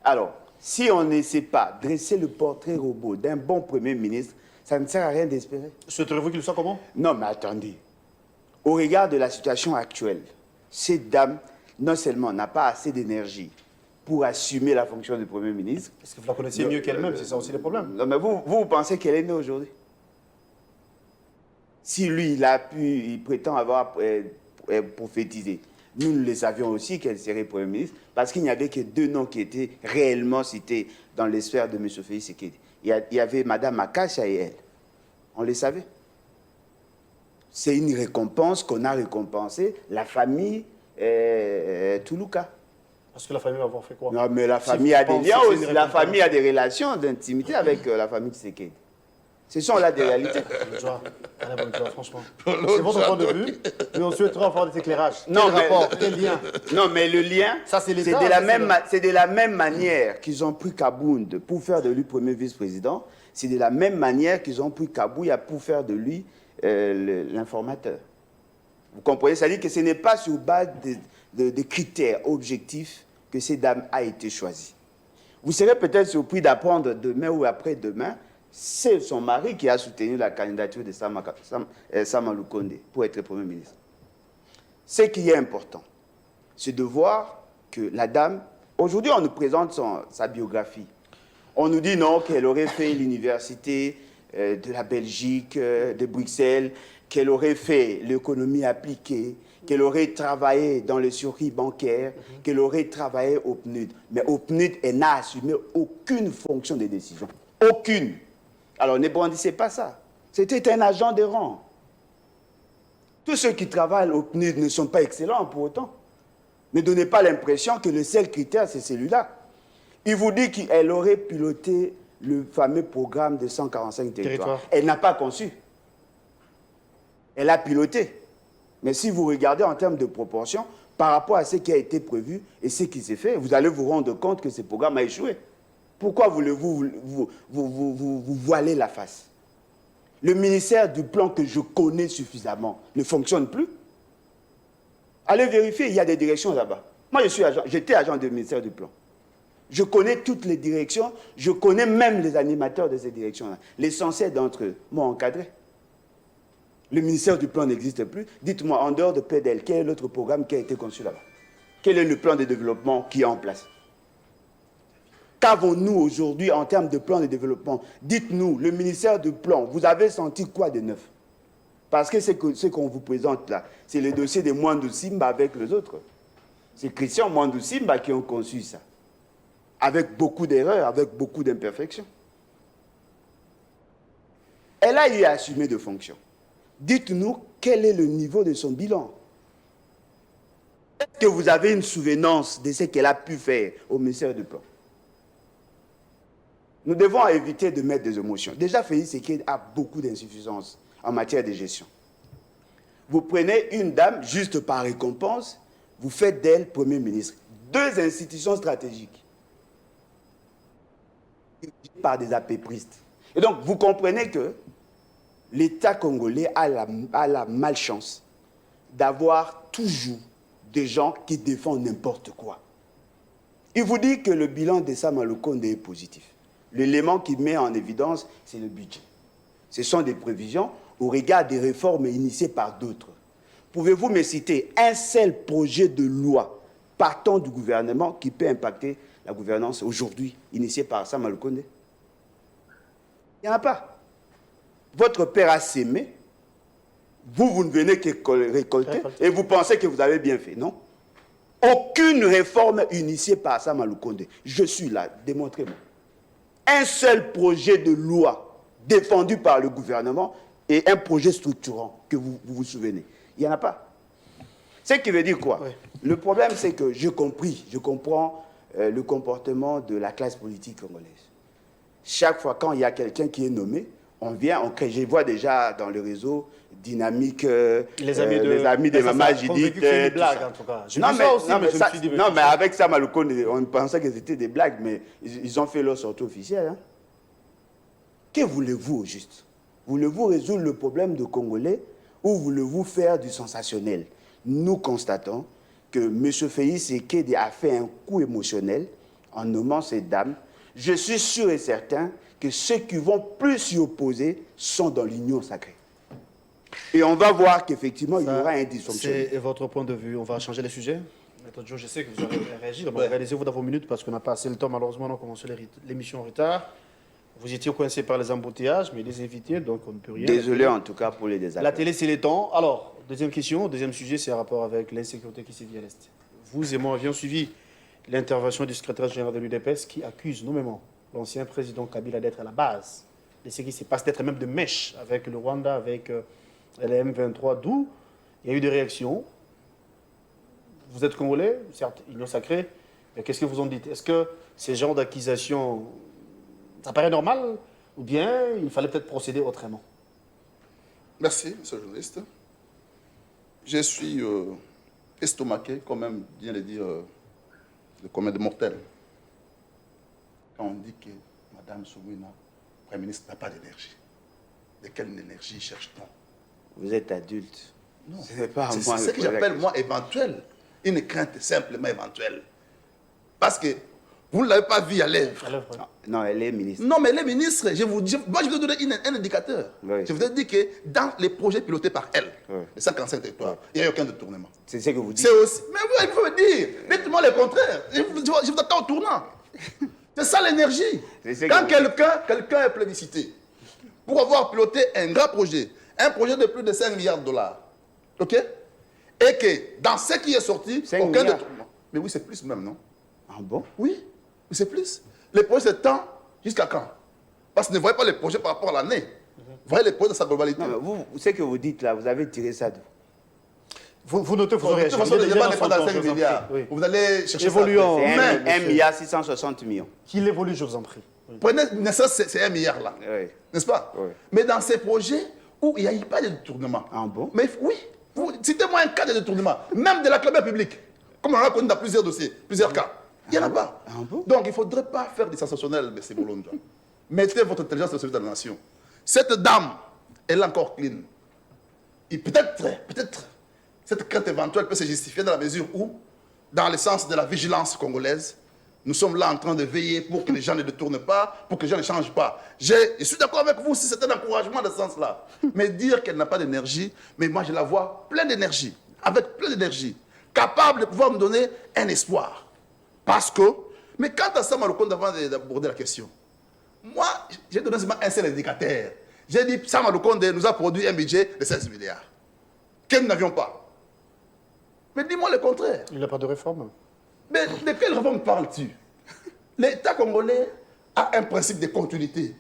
Alors, si on n'essaie pas de dresser le portrait robot d'un bon Premier ministre, ça ne sert à rien d'espérer. Souhaiteriez-vous qu'il soit comment? Non, mais attendez. Au regard de la situation actuelle, cette dame, non seulement n'a pas assez d'énergie pour assumer la fonction de Premier ministre. Est-ce que vous la connaissiez mieux qu'elle-même? C'est ça aussi le problème. Non, mais vous pensez qu'elle est née aujourd'hui? Si lui, il prétend avoir prophétisé, nous le savions aussi qu'elle serait Premier ministre, parce qu'il n'y avait que 2 noms qui étaient réellement cités dans les sphères de M. Félix Tshisekedi. Il y avait Mme Makacha et elle. On le savait. C'est une récompense qu'on a récompensé la famille Toulouka. Parce que la famille va avoir fait quoi? Non, mais la famille a des liens aussi. La famille a des relations d'intimité avec la famille Tshisekedi. Ce sont là des réalités. Franchement. C'est votre point de vue, mais on souhaiterait avoir des éclairages. Non, quel mais, rapport, quel lien? Non, mais le lien, ça, c'est de la même manière qu'ils ont pris Kabound pour faire de lui premier vice-président, c'est de la même manière qu'ils ont pris Kabouya pour faire de lui l'informateur. Vous comprenez? C'est-à-dire que ce n'est pas sur base de critères objectifs que cette dame a été choisie. Vous serez peut-être surpris d'apprendre demain ou après-demain, c'est son mari qui a soutenu la candidature de Sama Lukonde pour être Premier ministre. Ce qui est important, c'est de voir que la dame, aujourd'hui on nous présente sa biographie. On nous dit non, qu'elle aurait fait l'université de la Belgique, de Bruxelles, qu'elle aurait fait l'économie appliquée, qu'elle aurait travaillé dans le circuit bancaire, qu'elle aurait travaillé au PNUD. Mais au PNUD, elle n'a assumé aucune fonction de décision. Aucune. Alors ne brandissez pas ça. C'était un agent de rang. Tous ceux qui travaillent au PNUD ne sont pas excellents pour autant. Ne donnez pas l'impression que le seul critère, c'est celui-là. Il vous dit qu'elle aurait piloté le fameux programme de 145 territoires. Elle n'a pas conçu. Elle a piloté. Mais si vous regardez en termes de proportion, par rapport à ce qui a été prévu et ce qui s'est fait, vous allez vous rendre compte que ce programme a échoué. Pourquoi voulez-vous vous voiler la face? Le ministère du Plan que je connais suffisamment ne fonctionne plus. Allez vérifier, il y a des directions là-bas. Moi, j'étais agent du ministère du Plan. Je connais toutes les directions, je connais même les animateurs de ces directions-là. L'essentiel d'entre eux m'ont encadré. Le ministère du Plan n'existe plus. Dites-moi, en dehors de PDL, quel est l'autre programme qui a été conçu là-bas? Quel est le plan de développement qui est en place? Qu'avons-nous aujourd'hui en termes de plan de développement? Dites-nous, le ministère du Plan, vous avez senti quoi de neuf? Parce que ce qu'on vous présente là, c'est le dossier de Mwandou Simba avec les autres. C'est Christian Mwandou Simba qui ont conçu ça. Avec beaucoup d'erreurs, avec beaucoup d'imperfections. Elle a eu à assumer de fonctions. Dites-nous quel est le niveau de son bilan. Est-ce que vous avez une souvenance de ce qu'elle a pu faire au ministère du Plan? Nous devons éviter de mettre des émotions. Déjà, Félix Tshisekedi a beaucoup d'insuffisances en matière de gestion. Vous prenez une dame juste par récompense, vous faites d'elle Premier ministre. 2 institutions stratégiques par des apépristes. Et donc, vous comprenez que l'État congolais a la malchance d'avoir toujours des gens qui défendent n'importe quoi. Il vous dit que le bilan de Sama Lukonde est positif. L'élément qui met en évidence, c'est le budget. Ce sont des prévisions au regard des réformes initiées par d'autres. Pouvez-vous me citer un seul projet de loi partant du gouvernement qui peut impacter la gouvernance aujourd'hui, initiée par Sama Lukonde? Il n'y en a pas. Votre père a sémé, vous ne venez que récolter, et vous pensez que vous avez bien fait, non? Aucune réforme initiée par Sama Lukonde. Je suis là, démontrez-moi. Un seul projet de loi défendu par le gouvernement et un projet structurant que vous souvenez. Il n'y en a pas. Ce qui veut dire quoi? Oui. Le problème, c'est que je comprends le comportement de la classe politique congolaise. Chaque fois quand il y a quelqu'un qui est nommé, on vient, on crée. Je vois déjà dans le réseau dynamique, les amis de Maman Judith. Des blagues, en tout cas. Non, mais avec Sama Lukonde, on pensait que c'était des blagues, mais ils ont fait leur sortie officielle. Hein. Que voulez-vous au juste? Voulez-vous résoudre le problème de Congolais ou voulez-vous faire du sensationnel? Nous constatons que M. Félix Tshisekedi a fait un coup émotionnel en nommant cette dame. Je suis sûr et certain que ceux qui vont plus s'y opposer sont dans l'union sacrée. Et on va voir qu'effectivement, il y aura un dysfonctionnement. C'est votre point de vue. On va changer le sujet. Maître Joe, je sais que vous allez réagir. Mais réalisez-vous dans vos minutes parce qu'on n'a pas assez le temps. Malheureusement, on a commencé l'émission en retard. Vous étiez coincé par les embouteillages, mais les invités, donc on ne peut rien. Désolé en tout cas pour les désaccords. La télé, c'est les temps. Alors, deuxième question, deuxième sujet, c'est en rapport avec l'insécurité qui sévit à l'Est. Vous et moi avions suivi l'intervention du secrétaire général de l'UDPS qui accuse nommément l'ancien président Kabila d'être à la base de ce qui se passe, d'être même de mèche avec le Rwanda, avec les M23, d'où il y a eu des réactions. Vous êtes Congolais, certes, union sacrée, mais qu'est-ce que vous en dites? Est-ce que ces genres d'accusations, ça paraît normal ou bien il fallait peut-être procéder autrement? Merci, monsieur le journaliste. Je suis estomaqué, quand même, bien le dire, de combien de mortels. Quand on dit que Mme Soumina, Premier ministre, n'a pas d'énergie. De quelle énergie cherche-t-on? Vous êtes adulte. Non. Ce n'est pas à C'est moi ce de que poser la j'appelle, question. moi, éventuelle. Une crainte simplement éventuelle. Parce que vous ne l'avez pas vu à l'œuvre. Non, elle est ministre. Non, mais les ministres, moi je vais vous donner un indicateur. Oui. Je vous ai dit que dans les projets pilotés par elle, Oui. les 55 territoires, il n'y a eu aucun détournement. C'est ce que vous dites. C'est aussi. Mais vous, il faut me dire, dites-moi le contraire. Je vous attends au tournant. C'est ça l'énergie. C'est Quand que- quelqu'un est plébiscité pour avoir piloté un grand projet, un projet de plus de 5 milliards de dollars, ok? Et que dans ce qui est sorti, 5 aucun milliards. détournement. Mais oui, c'est plus même, non? Ah bon? Oui, mais c'est plus. Les projets, c'est temps jusqu'à quand? Parce que ne voyez pas les projets par rapport à l'année. Voyez les projets dans sa globalité. Non, mais vous, ce que vous dites là, vous avez tiré ça d'où? Vous notez, vous De aurez toute façon, le débat n'est pas dans 5 milliards. Oui. Vous allez chercher Évoluons. ça. C'est Mais 1 milliard 660 millions. Qu'il évolue, je vous en prie. Oui. prenez, c'est 1 milliard là. Oui. N'est-ce pas? Oui. Mais dans ces projets où il n'y a eu pas de détournement. Ah bon? Mais oui, citez-moi un cas de détournement, même de la clameur publique, comme on en a connu dans plusieurs dossiers, plusieurs cas. Il n'y en a pas. Ah bon? Donc il ne faudrait pas faire des sensationnels, M. Bolonja. Mettez votre intelligence au service de la nation. Cette dame, elle est encore clean. Et peut-être, cette crainte éventuelle peut se justifier dans la mesure où, dans le sens de la vigilance congolaise, nous sommes là en train de veiller pour que les gens ne détournent pas, pour que les gens ne changent pas. Je suis d'accord avec vous si c'est un encouragement dans ce sens-là. Mais dire qu'elle n'a pas d'énergie, mais moi je la vois pleine d'énergie, avec plein d'énergie, capable de pouvoir nous donner un espoir. Parce que, mais quant à ça, Maloukonde, avant d'aborder la question, moi, j'ai donné seulement un seul indicateur. J'ai dit, Sama Lukonde nous a produit un budget de 16 milliards. Que nous n'avions pas. Mais dis-moi le contraire. Il n'y a pas de réforme. Mais de quelle réforme parles-tu? L'État congolais a un principe de continuité.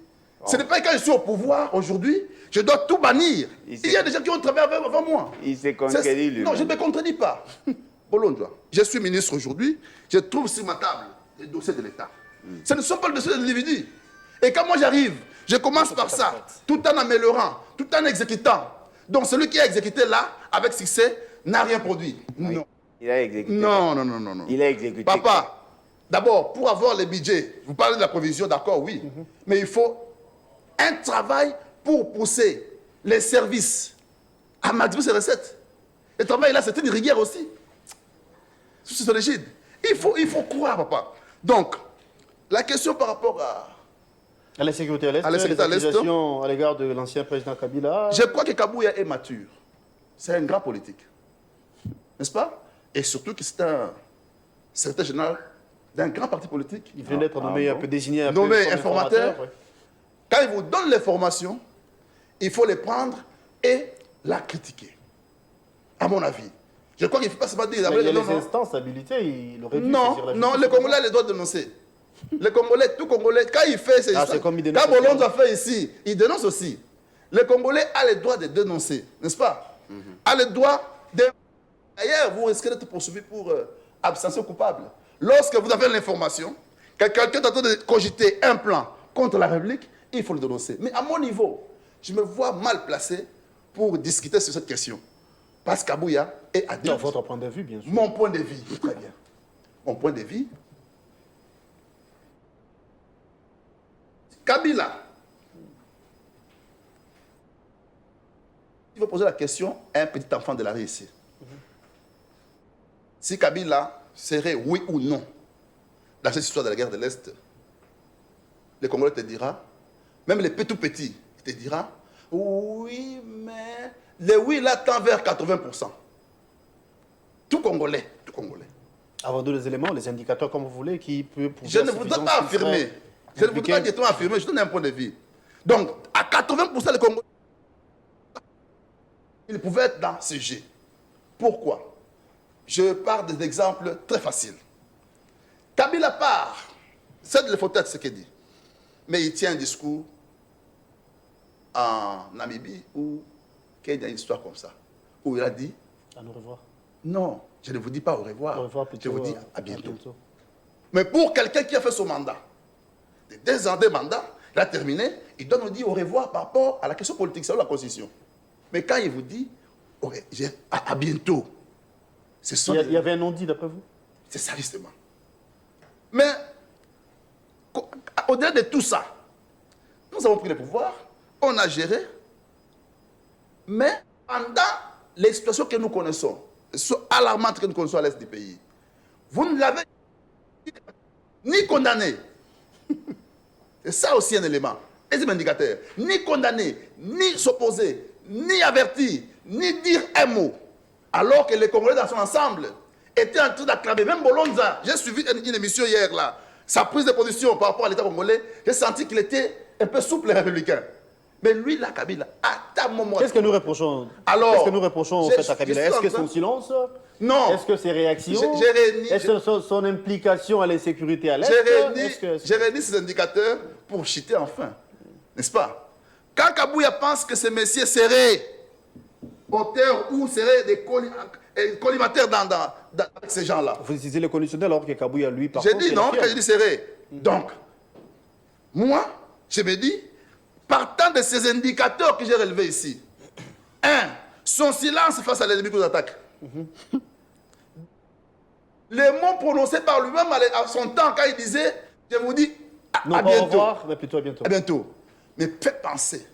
Ce n'est pas quand je suis au pouvoir aujourd'hui, je dois tout bannir. Il y a des gens qui ont travaillé avant moi. Il s'est contredit lui. Non, je ne me contredis pas. Bolondra, je suis ministre aujourd'hui, je trouve sur ma table les dossiers de l'État. Ce ne sont pas les dossiers de l'individu. Et quand moi j'arrive, je commence par ça, tout en améliorant, tout en exécutant. Donc celui qui a exécuté là, avec succès, n'a rien produit. Oui. Non. Il a exécuté. Non. Il a exécuté. Papa, d'abord, pour avoir les budgets, vous parlez de la provision, d'accord, oui. Mais il faut un travail pour pousser les services à maximiser ces recettes. Le travail là, c'est une rigueur aussi. Sous ce régime. Il faut croire, papa. Donc, la question par rapport À la sécurité à l'Est, À la sécurité à les l'Est. accusations à l'égard de l'ancien président Kabila. Je crois que Kabouya est mature. C'est un grand politique. N'est-ce pas? Et surtout que c'est un secrétaire général d'un grand parti politique. Il vient d'être nommé un peu désigné un Nommé peu comme informateur. ouais. Quand il vous donne l'information, il faut les prendre et la critiquer. À mon avis. Je crois qu'il ne faut pas se dire... Mais il y a non, les non. instances habilitées, il aurait dû saisir Non, la non, justice. les Congolais les doivent dénoncer. Les Congolais, tout Congolais, quand il fait ses Ah, c'est comme il dénonce quand aussi. Bolonzo a fait ici, il dénonce aussi. Les Congolais ont le droit de dénoncer, n'est-ce pas? A le droit de... D'ailleurs, vous risquez d'être poursuivi pour abstention coupable. Lorsque vous avez l'information que quelqu'un est en train de cogiter un plan contre la République, il faut le dénoncer. Mais à mon niveau, je me vois mal placé pour discuter sur cette question. Parce qu'Abouya est Dans adulte. votre point de vue, bien sûr. Mon point de vue, très bien. Mon point de vue, Kabila il faut poser la question à un petit enfant de la rue ici. Si Kabila serait oui ou non dans cette histoire de la guerre de l'Est, le Congolais te dira, même les tout petits, te dira, oui, mais le oui là tend vers 80%. Tout Congolais, tout Congolais. Avant de les éléments, les indicateurs, comme vous voulez, qui peuvent... Je ne voudrais pas affirmer. Je ne voudrais pas directement affirmer, je donne un point de vue. Donc, à 80%, les Congolais, ils pouvaient être dans ce jeu. Pourquoi? Je pars des exemples très faciles. Kabila part, c'est de faute ce qu'il dit. Mais il tient un discours en Namibie où il y a une histoire comme ça. Où il a dit... À nous revoir. Non, je ne vous dis pas au revoir. Au revoir plutôt, je vous dis à bientôt. Mais pour quelqu'un qui a fait son mandat, de 2 ans de mandat, il a terminé, il doit nous dire au revoir par rapport à la question politique, c'est la Constitution. Mais quand il vous dit à bientôt, c'est ça. Il y avait un non-dit d'après vous? C'est ça justement. Mais au-delà de tout ça, nous avons pris le pouvoir, on a géré, mais pendant les situations que nous connaissons, alarmantes que nous connaissons à l'est du pays, vous ne l'avez ni condamné. C'est ça aussi un élément. Deuxième indicateur. Ni condamné, ni s'opposer, ni avertir, ni dire un mot. Alors que les Congolais dans son ensemble étaient en train d'acclamer. Même Bolonza, j'ai suivi une émission hier là. Sa prise de position par rapport à l'État congolais, j'ai senti qu'il était un peu souple et républicain. Mais lui, là, Kabila, à ta moment. Qu'est-ce que nous reprochons? Alors, qu'est-ce que nous reprochons en fait à Kabila? Est-ce que son silence? Non. Est-ce que ses réactions? Est-ce que son implication à l'insécurité à l'Est? J'ai réuni ces indicateurs pour chiter enfin. N'est-ce pas? Quand Kabouya pense que ce messieurs seraient auteurs ou seraient des collimateurs avec ces gens-là. Vous utilisez le conditionnel alors que Kabouya, lui, par J'ai contre... dit non, quand je dis seraient. Donc, moi, je me dis, partant de ces indicateurs que j'ai relevés ici, 1, son silence face à l'ennemi qui nous attaque. Les mots prononcés par lui-même à son temps, quand il disait, je vous dis, à bientôt. Au revoir, mais plutôt à bientôt. À bientôt. Mais faites penser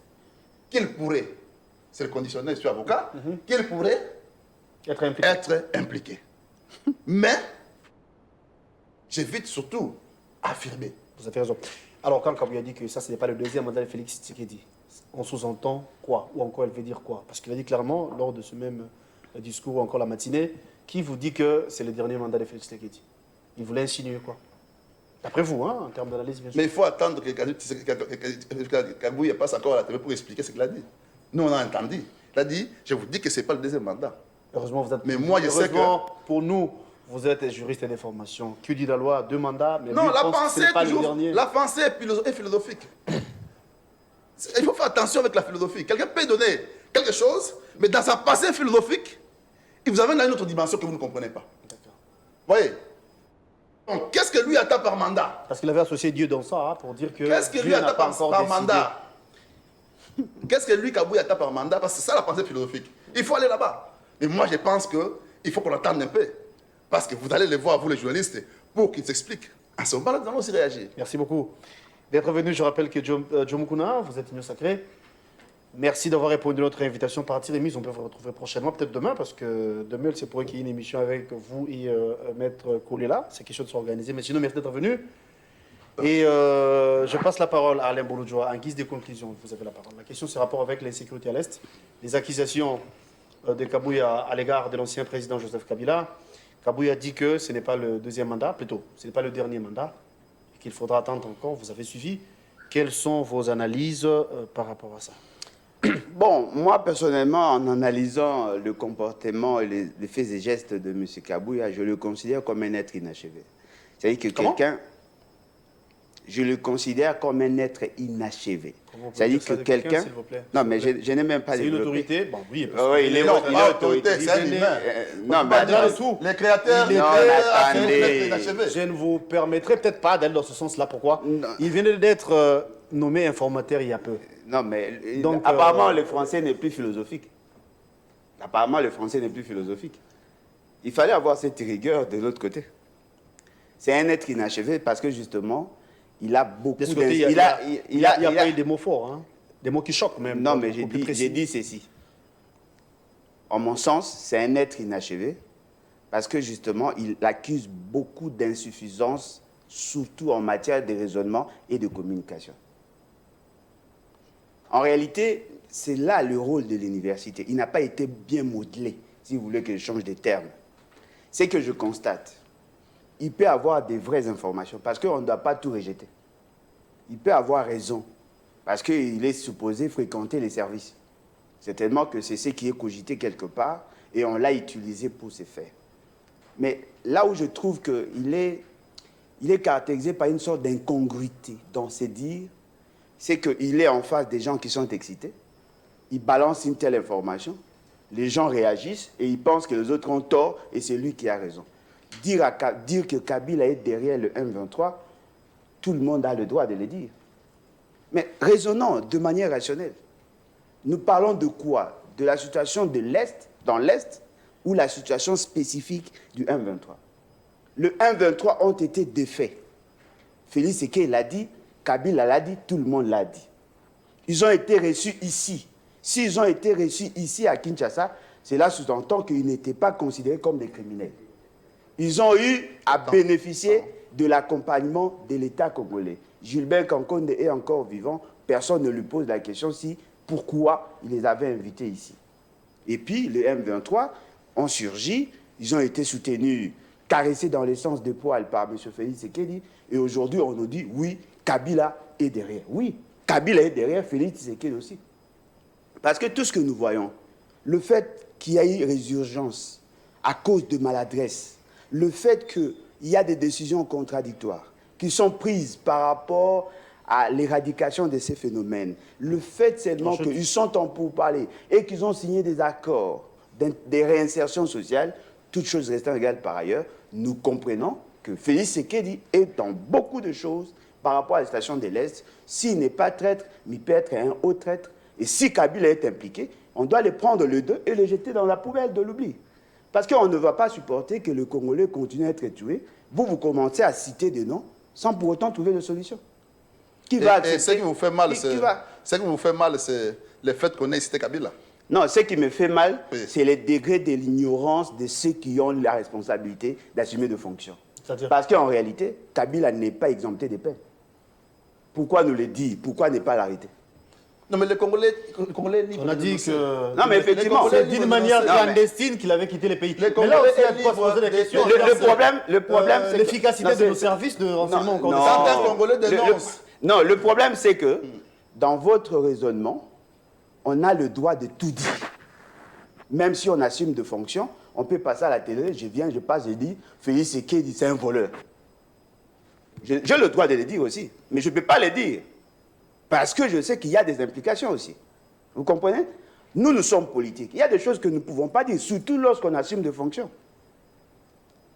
qu'il pourrait, c'est le conditionnel, je suis avocat, qu'il pourrait être impliqué. Mais, j'évite surtout à affirmer. Vous avez raison. Alors, quand Kabouya dit que ça, ce n'est pas le deuxième mandat de Félix Tshisekedi, on sous-entend quoi? Ou encore, elle veut dire quoi? Parce qu'il a dit clairement, lors de ce même discours, ou encore la matinée, qui vous dit que c'est le dernier mandat de Félix Tshisekedi? Il voulait insinuer quoi? D'après vous, hein, en termes d'analyse, bien sûr. Mais il faut attendre que Kabouya passe encore à la télé pour expliquer ce qu'il a dit. Nous, on a entendu. Il a dit, je vous dis que ce n'est pas le deuxième mandat. Heureusement, vous êtes... Mais moi, je sais que... pour nous, vous êtes juriste d'information. Qui dit la loi? 2 mandats, mais non, lui, la pense pensée, que c'est pas toujours, le dernier. la pensée est philosophique. Il faut faire attention avec la philosophie. Quelqu'un peut donner quelque chose, mais dans sa pensée philosophique, il vous amène dans une autre dimension que vous ne comprenez pas. D'accord. Vous voyez? Donc, qu'est-ce que lui attend par mandat? Parce qu'il avait associé Dieu dans ça, hein, pour dire que qu'est-ce que lui Dieu n'a attend pas encore par décidé. mandat? Qu'est-ce que lui, Kabouya, attend par mandat? Parce que c'est ça la pensée philosophique. Il faut aller là-bas. Et moi, je pense qu'il faut qu'on attende un peu. Parce que vous allez les voir, vous les journalistes, pour qu'ils s'expliquent. À ce moment-là, nous allons aussi réagir. Merci beaucoup d'être venu. Je rappelle que Djomukuna, vous êtes Union Sacrée. Merci d'avoir répondu à notre invitation par Remise. On peut vous retrouver prochainement, peut-être demain, parce que demain, c'est pour qu'il y ait une émission avec vous et Maître Kolela. C'est question de s'organiser. Mais sinon, merci d'être venu. Et je passe la parole à Alain Bouloudjoa. En guise de conclusion, vous avez la parole. La question, c'est rapport avec l'insécurité à l'Est. Les accusations de Kabouya à l'égard de l'ancien président Joseph Kabila. Kabouya dit que ce n'est pas le deuxième mandat, plutôt, ce n'est pas le dernier mandat, et qu'il faudra attendre encore. Vous avez suivi. Quelles sont vos analyses par rapport à ça? Bon, moi personnellement, en analysant le comportement et les faits et gestes de M. Kabouya, je le considère comme un être inachevé. C'est-à-dire que quelqu'un... Je le considère comme un être inachevé. C'est-à-dire que quelqu'un... Non, mais je n'ai même pas... C'est une autorité? Bon, oui. Oui, il est autorité. C'est un humain. Non, mais les créateurs... Je ne vous permettrai peut-être pas d'aller dans ce sens-là. Pourquoi? Il venait d'être nommé informateur il y a peu. Non, mais donc, apparemment, le français n'est plus philosophique. Apparemment, le français n'est plus philosophique. Il fallait avoir cette rigueur de l'autre côté. C'est un être inachevé parce que, justement, il a beaucoup... Il n'y a pas eu des mots forts, hein? Des mots qui choquent même. Non, mais j'ai dit ceci. en mon sens, c'est un être inachevé parce que justement, il accuse beaucoup d'insuffisance, surtout en matière de raisonnement et de communication. En réalité, c'est là le rôle de l'université. Il n'a pas été bien modelé, si vous voulez que je change de terme. C'est que je constate, il peut avoir des vraies informations parce qu'on ne doit pas tout rejeter. Il peut avoir raison parce qu'il est supposé fréquenter les services. Certainement que c'est ce qui est cogité quelque part et on l'a utilisé pour ce faire. Mais là où je trouve qu'il est caractérisé par une sorte d'incongruité dans ses dires, c'est qu'il est en face des gens qui sont excités, il balance une telle information, les gens réagissent et ils pensent que les autres ont tort et c'est lui qui a raison. Dire que Kabila est derrière le M23, tout le monde a le droit de le dire. Mais raisonnons de manière rationnelle. Nous parlons de quoi? De la situation de l'Est, dans l'Est, ou la situation spécifique du M23. Le M23 ont été défaits. Félix Séké l'a dit, Kabila l'a dit, tout le monde l'a dit. Ils ont été reçus ici. S'ils ont été reçus ici à Kinshasa, cela sous-entend qu'ils n'étaient pas considérés comme des criminels. Ils ont eu à bénéficier de l'accompagnement de l'État congolais. Gilbert Kankonde est encore vivant, personne ne lui pose la question pourquoi il les avait invités ici. Et puis, les M23 ont surgi, ils ont été soutenus, caressés dans les sens de poil par M. Félix Tshisekedi, et aujourd'hui, on nous dit, oui, Kabila est derrière. Oui, Kabila est derrière, Félix Tshisekedi aussi. Parce que tout ce que nous voyons, le fait qu'il y ait eu résurgence à cause de maladresse, le fait qu'il y a des décisions contradictoires qui sont prises par rapport à l'éradication de ces phénomènes, le fait seulement qu'ils sont en pourparlers et qu'ils ont signé des accords, des réinsertions sociales, toutes choses restant égales par ailleurs, nous comprenons que Félix Tshisekedi est dans beaucoup de choses par rapport à la station de l'Est. S'il n'est pas traître, mais peut être un haut traître. Et si Kabila est impliqué, on doit les prendre les deux et les jeter dans la poubelle de l'oubli. Parce qu'on ne va pas supporter que le Congolais continue à être tué. Vous commencez à citer des noms sans pour autant trouver de solution. Qui va accepter? Et ce qui vous fait mal, c'est le fait qu'on ait cité Kabila. Non, ce qui me fait mal, oui, c'est le degré de l'ignorance de ceux qui ont la responsabilité d'assumer des fonctions. Parce qu'en réalité, Kabila n'est pas exempté des peines. Pourquoi nous le dire? Pourquoi ne pas l'arrêter? Non, mais les Congolais on a dit que... Non, mais effectivement, c'est d'une manière clandestine qu'il avait quitté les pays. Mais là aussi, il faut se poser des questions. Le problème, c'est l'efficacité de nos services de renseignement. Non, le problème, c'est que dans votre raisonnement, on a le droit de tout dire. Même si on assume de fonctions, on peut passer à la télé, je passe, je dis, Félix Tshisekedi, c'est un voleur. J'ai le droit de le dire aussi, mais je ne peux pas le dire. Parce que je sais qu'il y a des implications aussi. Vous comprenez? Nous sommes politiques. Il y a des choses que nous ne pouvons pas dire, surtout lorsqu'on assume des fonctions.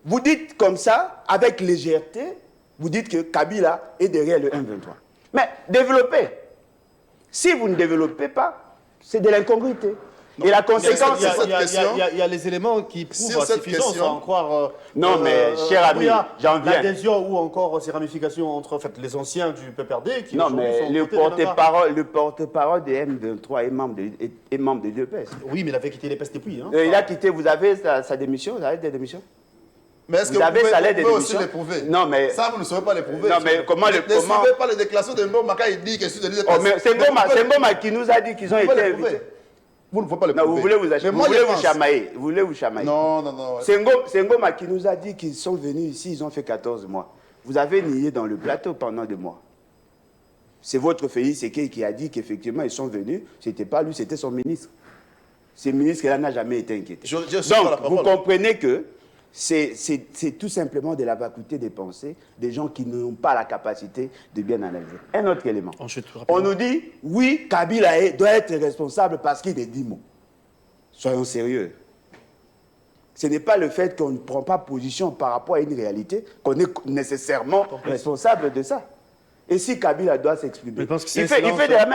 Vous dites comme ça, avec légèreté, vous dites que Kabila est derrière le M23. Mais développez. Si vous ne développez pas, c'est de l'incongruité. Et la conséquence, il y a les éléments qui prouvent la suffisance à en croire. Non, mais cher ami, j'en viens. L'adhésion ou encore ces ramifications entre les anciens du PPRD qui non, mais le porte-parole de M23 est membre de l'UPS. Oui, mais il avait quitté l'UPS depuis. Hein. Il a quitté, vous avez sa démission, la lettre de démission? Mais est-ce que vous pouvez aussi l'éprouver? Non, mais... Ça, vous ne saurez pas l'éprouver. Non, mais comment le... Ne suivez pas les déclarations de Mboma quand il dit que je suis de l'UPS. Oh, mais c'est Mboma qui nous a dit qu'ils ont été invités. Vous ne pouvez pas le prouver. Non, vous voulez vous chamailler. Vous voulez vous chamailler. Non. C'est Ngoma qui nous a dit qu'ils sont venus ici, ils ont fait 14 mois. Vous avez nié dans le plateau pendant 2 mois. C'est votre Félix Séké qui a dit qu'effectivement, ils sont venus. Ce n'était pas lui, c'était son ministre. Ce ministre-là n'a jamais été inquiété. Donc, vous comprenez que c'est tout simplement de la vacuité des pensées des gens qui n'ont pas la capacité de bien analyser. Un autre élément. On nous dit, oui, Kabila doit être responsable parce qu'il est 10 mots. Soyons sérieux. Ce n'est pas le fait qu'on ne prend pas position par rapport à une réalité qu'on est nécessairement responsable de ça. Et si Kabila doit s'exprimer, il fait de la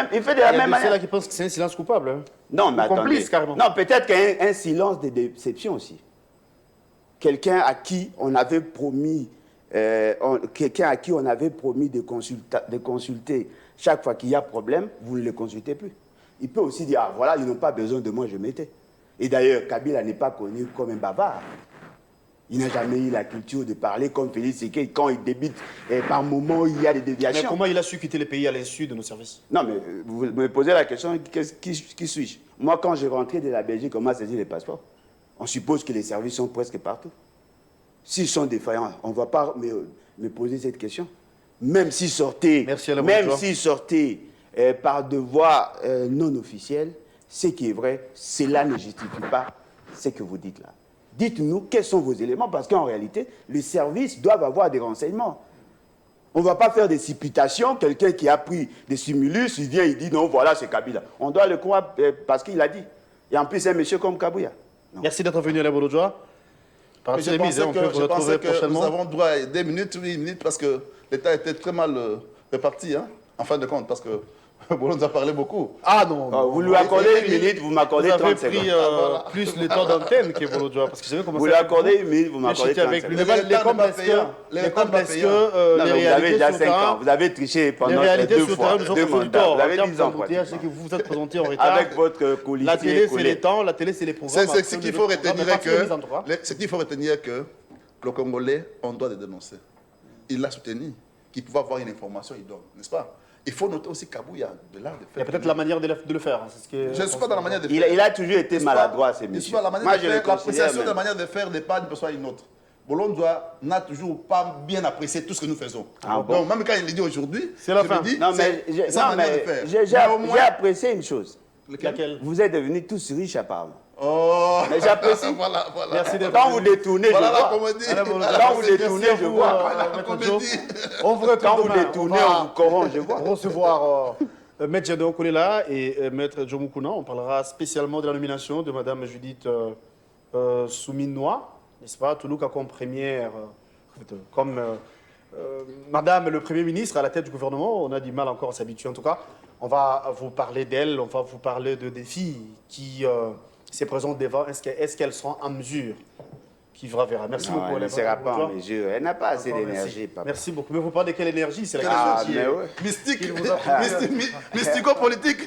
même manière. C'est là qui pense que c'est un silence coupable. Hein. Non, mais attendez. Complice, carrément. Non, peut-être qu'il y a un silence de déception aussi. Quelqu'un à qui on avait promis, de consulter chaque fois qu'il y a problème, vous ne le consultez plus. Il peut aussi dire, ah voilà, ils n'ont pas besoin de moi, je m'étais. Et d'ailleurs, Kabila n'est pas connu comme un bavard. Il n'a jamais eu la culture de parler comme Félix Tshisekedi quand il débute. Et par moments, il y a des Mais déviations. comment il a su quitter le pays à l'insu de nos services? Non, mais vous me posez la question, qui suis-je? Moi, quand je rentrais de la Belgique, on m'a saisi les passeports. On suppose que les services sont presque partout. S'ils sont défaillants, on ne va pas me poser cette question. Même s'ils sortaient, par devoir non officiel, ce qui est vrai, cela ne justifie pas ce que vous dites là. Dites-nous quels sont vos éléments, parce qu'en réalité, les services doivent avoir des renseignements. On ne va pas faire des supputations. Quelqu'un qui a pris des stimulus, il vient, il dit non, voilà, c'est Kabila. On doit le croire parce qu'il a dit. Et en plus, c'est un monsieur comme Kabila. Non. Merci d'être venu à la Bolodjoa. Je pensais que nous avons droit à 2 minutes, 8 minutes, parce que l'État était très mal réparti, hein, en fin de compte, parce que Bolon nous a parlé beaucoup. Ah non, vous lui accordez 1 minute, vous m'accordez 30 secondes. Vous avez pris plus le temps d'antenne que Bolodjoa, parce que je savais comment vous lui accordez 1 minute, vous m'accordez 30 secondes. Les réalités déjà sur 5 ans, terrain, vous avez triché pendant les réalités 2 sur fois, terrain nous ont 2 fait du mandats. tort. Vous avez 10 ans. C'est que vous vous êtes présenté en retard. Avec votre colistier. La télé, c'est les temps, la télé, c'est les programmes. C'est ce qu'il faut retenir que le Congolais, on doit le dénoncer. Il l'a soutenu. Qu'il pouvait avoir une information, il donne, n'est-ce pas? Il faut noter aussi Kabouya de l'art de faire. Il y a peut-être la manière de le faire. Je ne suis pas dans la manière de faire. Il a toujours été maladroit, ces messieurs. Moi, je l'appréciation de la manière de faire n'est pas une personne à une autre. Bolondoa n'a toujours pas bien apprécié tout ce que nous faisons. Ah bon? Donc, même quand il le dit aujourd'hui, c'est la fin. Non, mais j'ai apprécié une chose. Laquelle? Vous êtes devenus tous riches apparemment. Oh. Mais j'apprécie. Voilà. Merci d'être Quand vous détournez, je Voilà la vois. comédie. Quand vous détournez, je vois. On vous retrouve Quand vous demain. détournez, on vous corrompt, je vois. Recevoir Maître Jadon Kolela et Maître Jomukuna. On parlera spécialement de la nomination de Madame Judith Souminois, n'est-ce pas, Toulouka comme première, Madame le Premier ministre à la tête du gouvernement. On a du mal encore à s'habituer en tout cas. On va vous parler d'elle, on va vous parler de défis qui se présentent devant. Est-ce qu'elles seront en mesure? Qui verra. Merci beaucoup. Elle ne sera pas en mesure. Elle n'a pas assez d'énergie, papa. Merci beaucoup. Mais vous parlez de quelle énergie? C'est la Ah, question qui est mystique, mystico-politique.